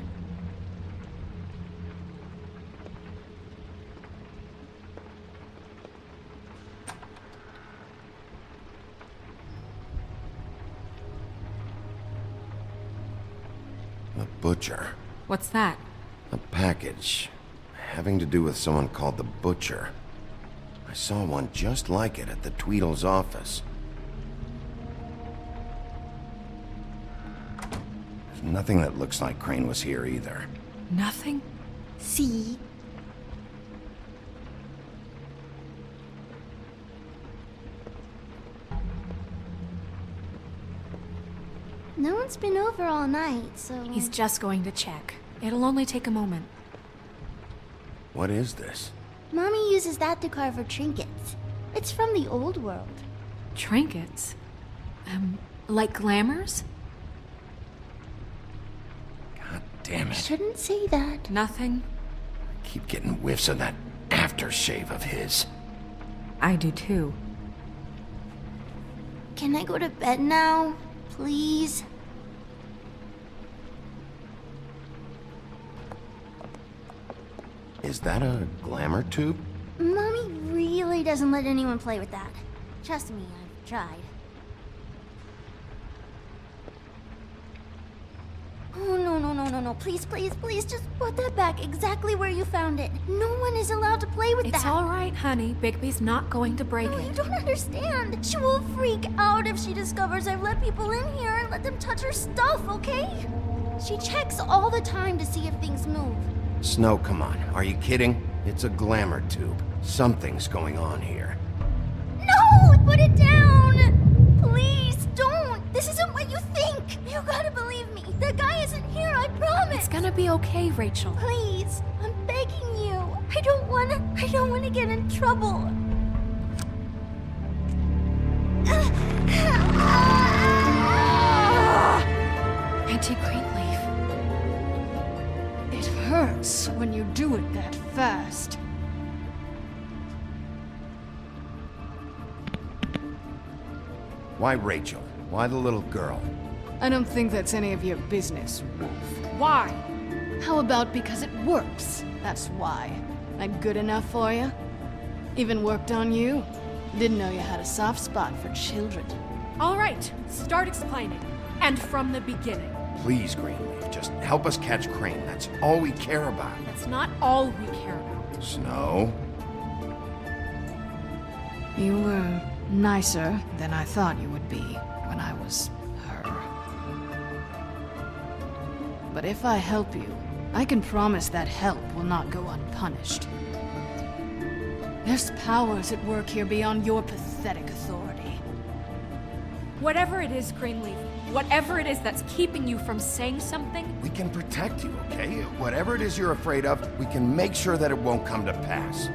The Butcher. What's that? A package. Having to do with someone called the Butcher. I saw one just like it at the Tweedle's office. There's nothing that looks like Crane was here either. Nothing? See? No one's been over all night, so... He's just going to check. It'll only take a moment. What is this? Mommy uses that to carve her trinkets. It's from the old world. Trinkets? Like glamours? God damn it. Shouldn't say that. Nothing? I keep getting whiffs of that aftershave of his. I do too. Can I go to bed now? Please? Is that a glamour tube? Mommy really doesn't let anyone play with that. Trust me, I've tried. Oh, no. Please, just put that back exactly where you found it. No one is allowed to play with that. It's all right, honey. Bigby's not going to break it. You don't understand. She will freak out if she discovers I've let people in here and let them touch her stuff, okay? She checks all the time to see if things move. Snow, come on. Are you kidding? It's a glamour tube. Something's going on here. No! Put it down! Please, don't! This isn't what you think! You gotta believe me. The guy isn't here, I promise! It's gonna be okay, Rachel. Please, I'm begging you. I don't wanna get in trouble. Auntie Greenleaf. It hurts when you do it that fast. Why Rachel? Why the little girl? I don't think that's any of your business, Wolf. Why? How about because it works? That's why. That good enough for you? Even worked on you? Didn't know you had a soft spot for children. All right, start explaining. And from the beginning. Please, Greenleaf, just help us catch Crane. That's all we care about. That's not all we care about. Snow? You were nicer than I thought you would be when I was her. But if I help you, I can promise that help will not go unpunished. There's powers at work here beyond your pathetic authority. Whatever it is, Greenleaf, Whatever it is that's keeping you from saying something, We can protect you, okay? Whatever it is you're afraid of, we can make sure that it won't come to pass.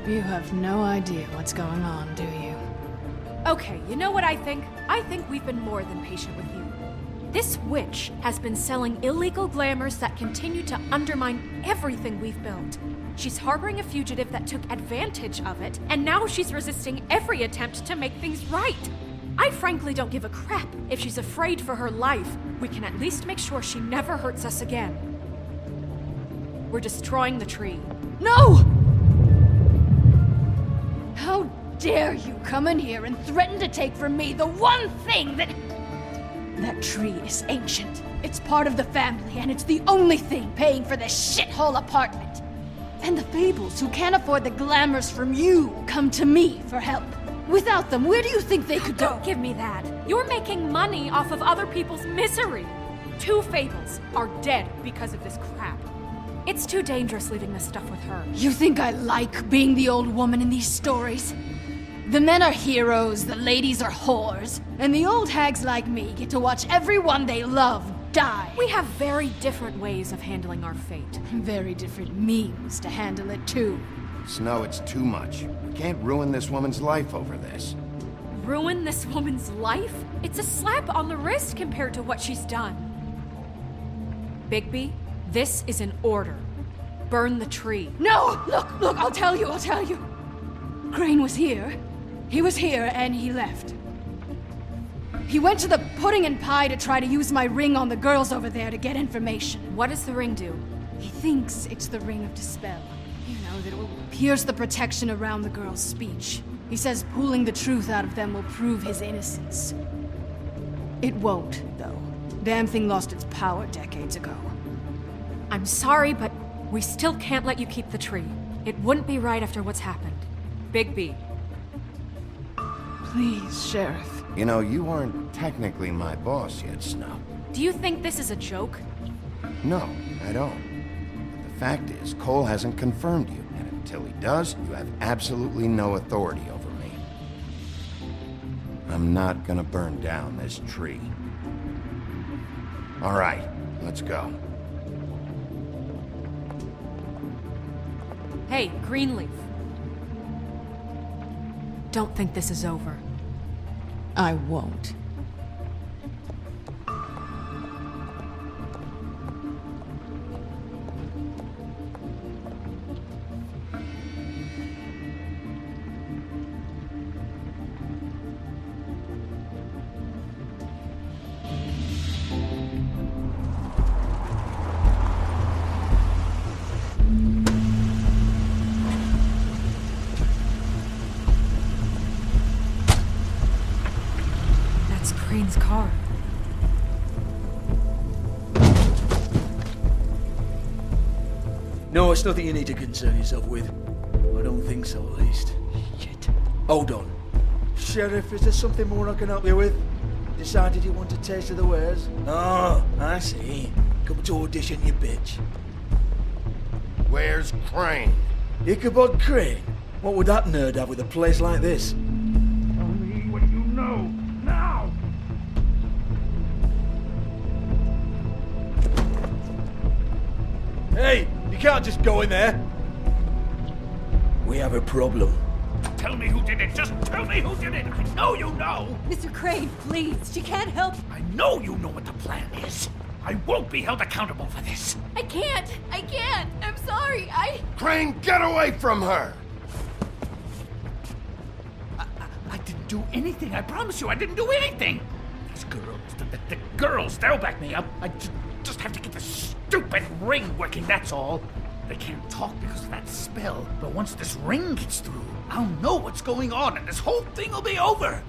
You have no idea what's going on, do you? okay, you know what I think? I think we've been more than patient with you. This witch has been selling illegal glamours that continue to undermine everything we've built. She's harboring a fugitive that took advantage of it, and now she's resisting every attempt to make things right. I frankly don't give a crap if she's afraid for her life. We can at least make sure she never hurts us again. We're destroying the tree. No! How dare you come in here and threaten to take from me the one thing that... That tree is ancient. It's part of the family, and it's the only thing paying for this shithole apartment. And the Fables, who can't afford the glamours from you, come to me for help. Without them, where do you think they could go? Don't give me that. You're making money off of other people's misery. 2 Fables are dead because of this crap. It's too dangerous leaving this stuff with her. You think I like being the old woman in these stories? The men are heroes, the ladies are whores, and the old hags like me get to watch everyone they love die. We have very different ways of handling our fate. Very different means to handle it, too. Snow, it's too much. We can't ruin this woman's life over this. Ruin this woman's life? It's a slap on the wrist compared to what she's done. Bigby, this is an order. Burn the tree. No! Look, I'll tell you. Crane was here. He was here, and he left. He went to the pudding and pie to try to use my ring on the girls over there to get information. What does the ring do? He thinks it's the Ring of Dispel. You know, that it will pierce the protection around the girls' speech. He says pulling the truth out of them will prove his innocence. It won't, though. Damn thing lost its power decades ago. I'm sorry, but we still can't let you keep the tree. It wouldn't be right after what's happened. Bigby. Please, Sheriff. You know, you aren't technically my boss yet, Snow. Do you think this is a joke? No, I don't. But the fact is, Cole hasn't confirmed you, and until he does, you have absolutely no authority over me. I'm not gonna burn down this tree. All right, let's go. Hey, Greenleaf. Don't think this is over. I won't. Crane's car. No, it's nothing you need to concern yourself with. I don't think so, at least. Shit. Hold on. Sheriff, is there something more I can help you with? Decided you want a taste of the wares? Oh, I see. Come to audition, you bitch. Where's Crane? Ichabod Crane? What would that nerd have with a place like this? Tell me what you know, now! Hey, you can't just go in there. We have a problem. Tell me who did it! Just tell me who did it! I know you know! Mr. Crane, please, she can't help. I know you know what the plan is. I won't be held accountable for this. I can't! I'm sorry, Crane, get away from her! I didn't do anything, I promise you, I didn't do anything! These girls, the girls, they'll back me up. I just have to get the stupid ring working, that's all. They can't talk because of that spell, but once this ring gets through, I'll know what's going on and this whole thing will be over.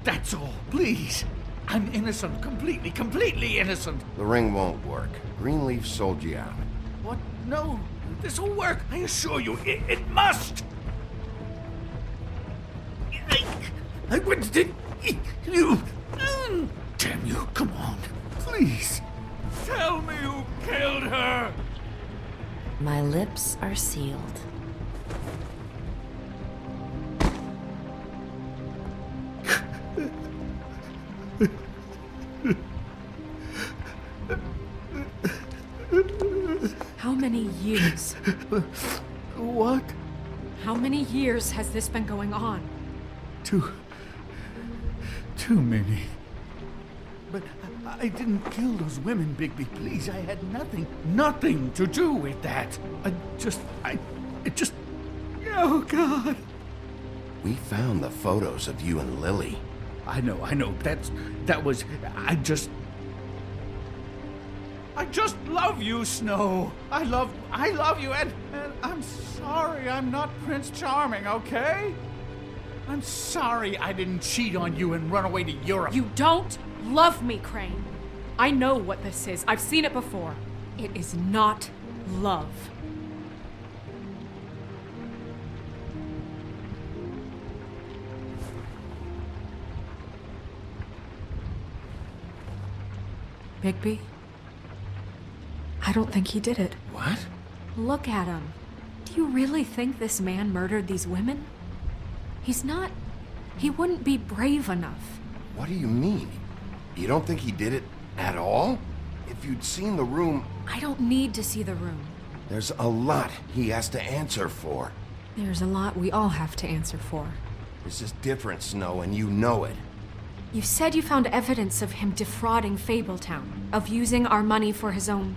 That's all, please. I'm innocent, completely innocent. The ring won't work. Greenleaf sold you out. What? No, this'll work. I assure you, it must. I wouldn't you. Damn you, come on, please. Tell me who killed her. My lips are sealed. How many years? What? How many years has this been going on? Too many. But I didn't kill those women, Bigby. Please, I had nothing to do with that. It just... Oh, God. We found the photos of you and Lily. I know. I just love you, Snow. I love you, and I'm sorry I'm not Prince Charming, okay? I'm sorry I didn't cheat on you and run away to Europe. You don't love me, Crane. I know what this is. I've seen it before. It is not love. Bigby? I don't think he did it. What? Look at him. Do you really think this man murdered these women? He's not... He wouldn't be brave enough. What do you mean? You don't think he did it at all? If you'd seen the room... I don't need to see the room. There's a lot he has to answer for. There's a lot we all have to answer for. This is different, Snow, and you know it. You said you found evidence of him defrauding Fabletown, of using our money for his own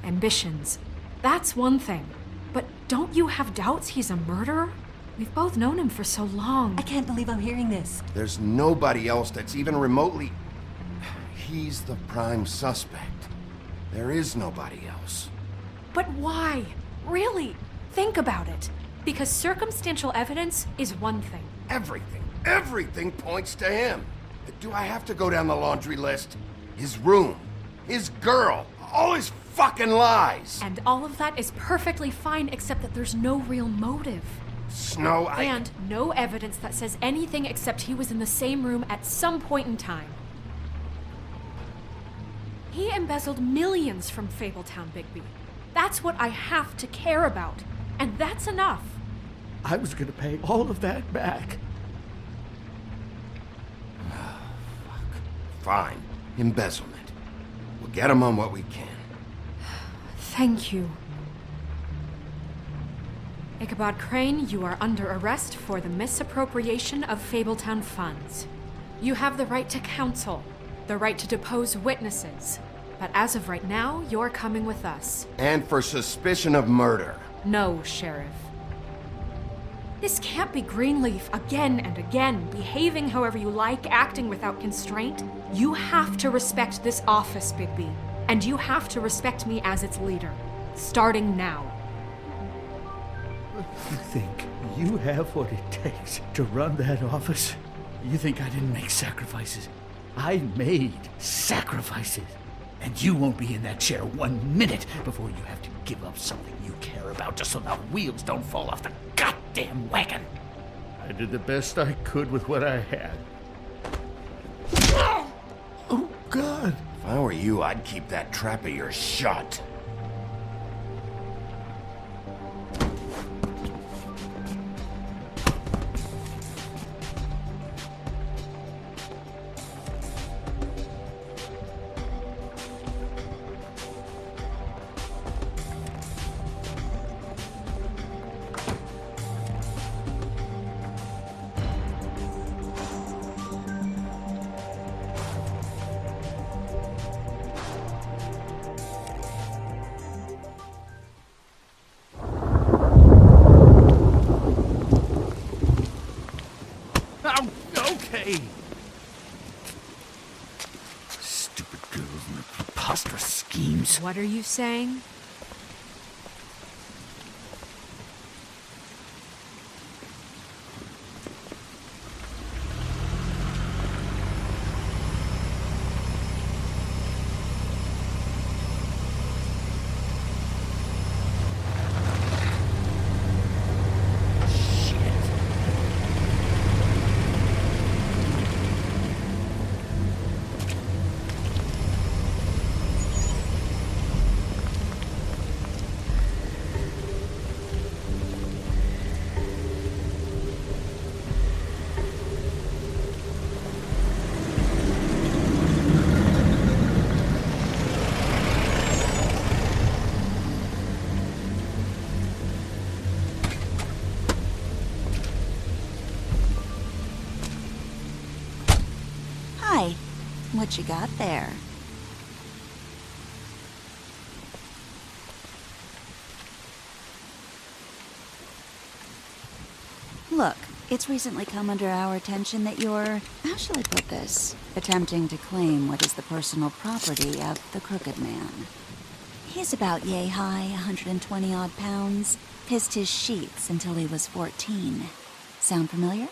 ambitions. That's one thing. But don't you have doubts he's a murderer? We've both known him for so long. I can't believe I'm hearing this. There's nobody else that's even remotely... He's the prime suspect. There is nobody else. But why? Really? Think about it. Because circumstantial evidence is one thing. Everything points to him. Do I have to go down the laundry list? His room, his girl, all his fucking lies. And all of that is perfectly fine, except that there's no real motive. Snow, And no evidence that says anything except he was in the same room at some point in time. He embezzled millions from Fabletown, Bigby. That's what I have to care about. And that's enough. I was gonna pay all of that back. Fine. Embezzlement. We'll get him on what we can. Thank you. Ichabod Crane, you are under arrest for the misappropriation of Fabletown funds. You have the right to counsel, the right to depose witnesses, but as of right now, you're coming with us. And for suspicion of murder. No, Sheriff. This can't be Greenleaf again and again, behaving however you like, acting without constraint. You have to respect this office, Bigby, and you have to respect me as its leader, starting now. You think you have what it takes to run that office? You think I didn't make sacrifices? I made sacrifices. And you won't be in that chair 1 minute before you have to give up something you care about just so the wheels don't fall off the goddamn wagon. I did the best I could with what I had. Oh, God. If I were you, I'd keep that trap of yours shut. Stupid girls and their preposterous schemes. What are you saying? What you got there? Look, it's recently come under our attention that you're, how shall I put this, attempting to claim what is the personal property of the Crooked Man. He's about yay high, 120 odd pounds, pissed his sheets until he was 14. Sound familiar?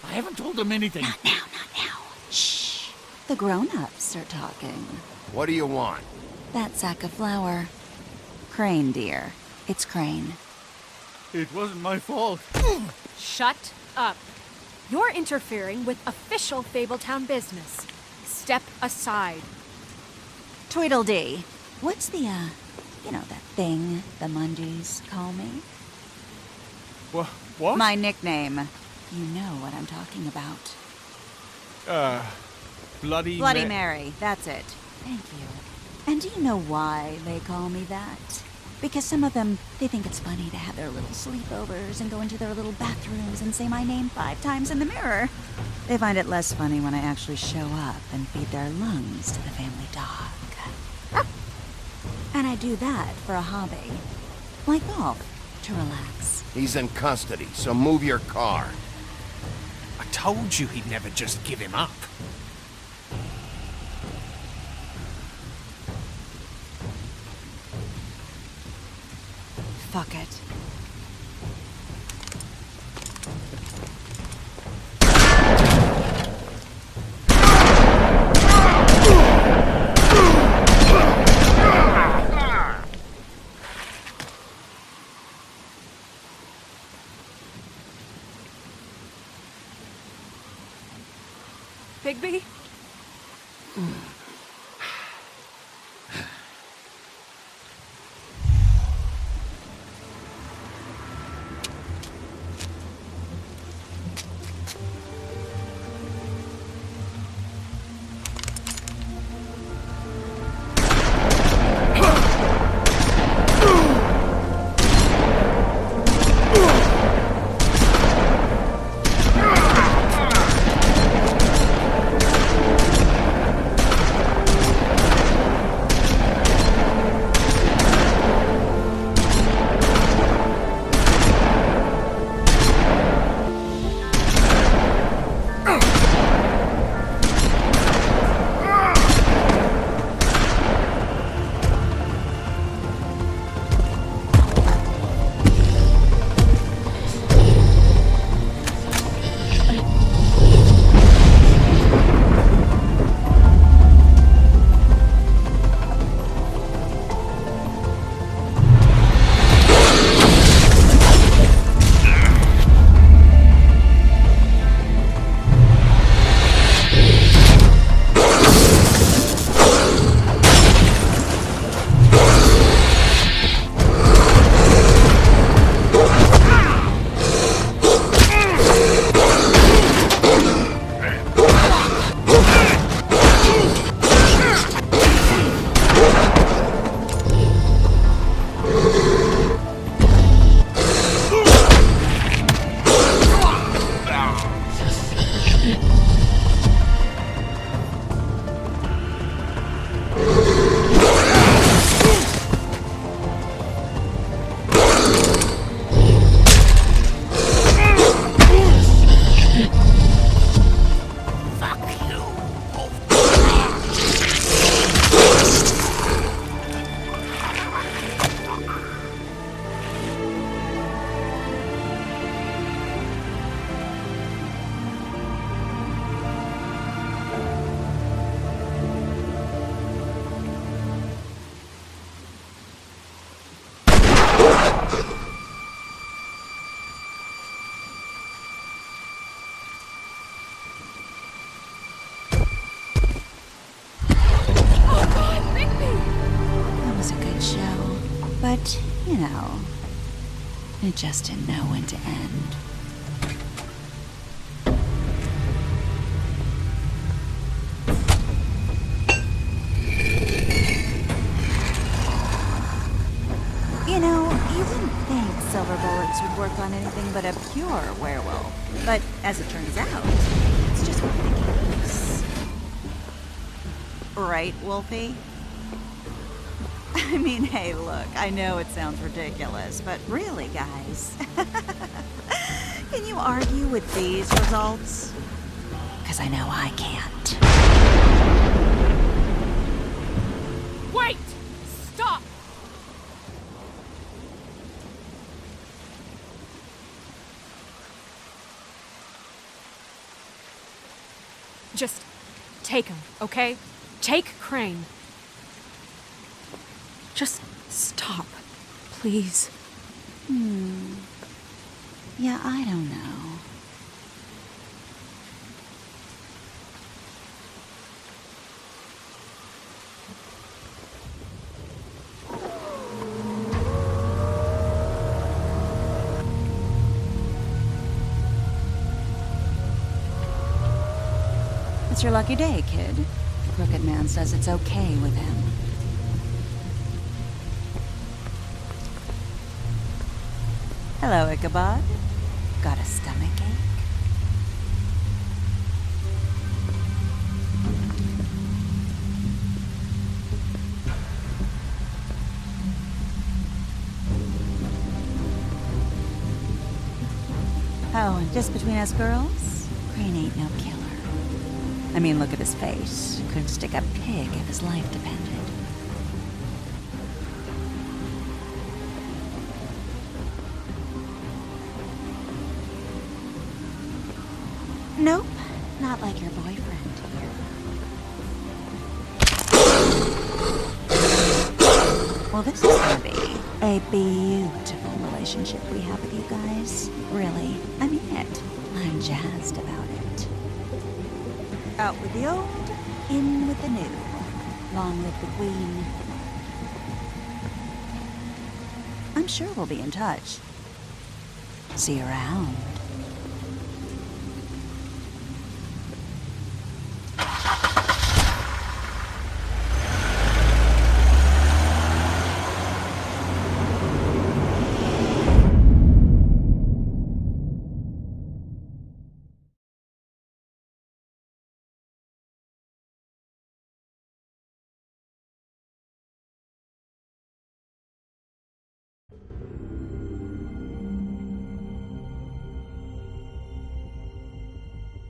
I haven't told him anything. Not now. Shh. The grown-ups are talking. What do you want? That sack of flour. Crane, dear. It's Crane. It wasn't my fault. Shut up. You're interfering with official Fabletown business. Step aside. Tweedledee. What's the, you know, that thing the Mundys call me? What? My nickname. You know what I'm talking about. Bloody Mary. That's it. Thank you. And do you know why they call me that? Because some of them, they think it's funny to have their little sleepovers and go into their little bathrooms and say my name 5 times in the mirror. They find it less funny when I actually show up and feed their lungs to the family dog. And I do that for a hobby. Like golf, to relax. He's in custody, so move your car. I told you he'd never just give him up. Fuck it. Bigby? But, you know, it just didn't know when to end. You know, you wouldn't think silver bullets would work on anything but a pure werewolf. But as it turns out, it's just one of the case. Right, Wolfie? I mean, hey, look, I know it sounds ridiculous, but really, guys, can you argue with these results? Because I know I can't. Wait! Stop! Just take him, okay? Take Crane. Just stop, please. Yeah, I don't know. It's your lucky day, kid. The Crooked Man says it's okay with him. Hello, Ichabod. Got a stomachache? Oh, and just between us girls, Crane ain't no killer. I mean, look at his face. Could stick a pig if his life depended. Nope, not like your boyfriend here. Well, this is gonna be a beautiful relationship we have with you guys. Really, I mean it. I'm jazzed about it. Out with the old, in with the new. Long live the Queen. I'm sure we'll be in touch. See you around.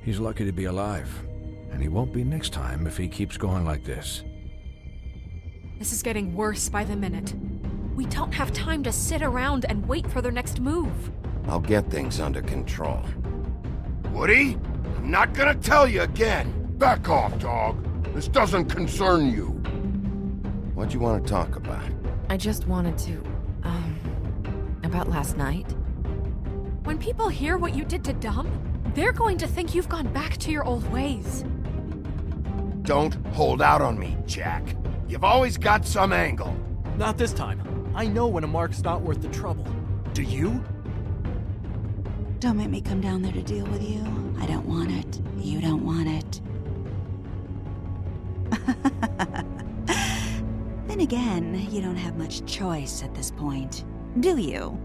He's lucky to be alive, and he won't be next time if he keeps going like this. This is getting worse by the minute. We don't have time to sit around and wait for their next move. I'll get things under control. Woody, I'm not gonna tell you again. Back off, dog. This doesn't concern you. What do you want to talk about? I just wanted to, about last night. When people hear what you did to Dom, they're going to think you've gone back to your old ways. Don't hold out on me, Jack. You've always got some angle. Not this time. I know when a mark's not worth the trouble. Do you? Don't make me come down there to deal with you. I don't want it. You don't want it. Then again, you don't have much choice at this point, do you?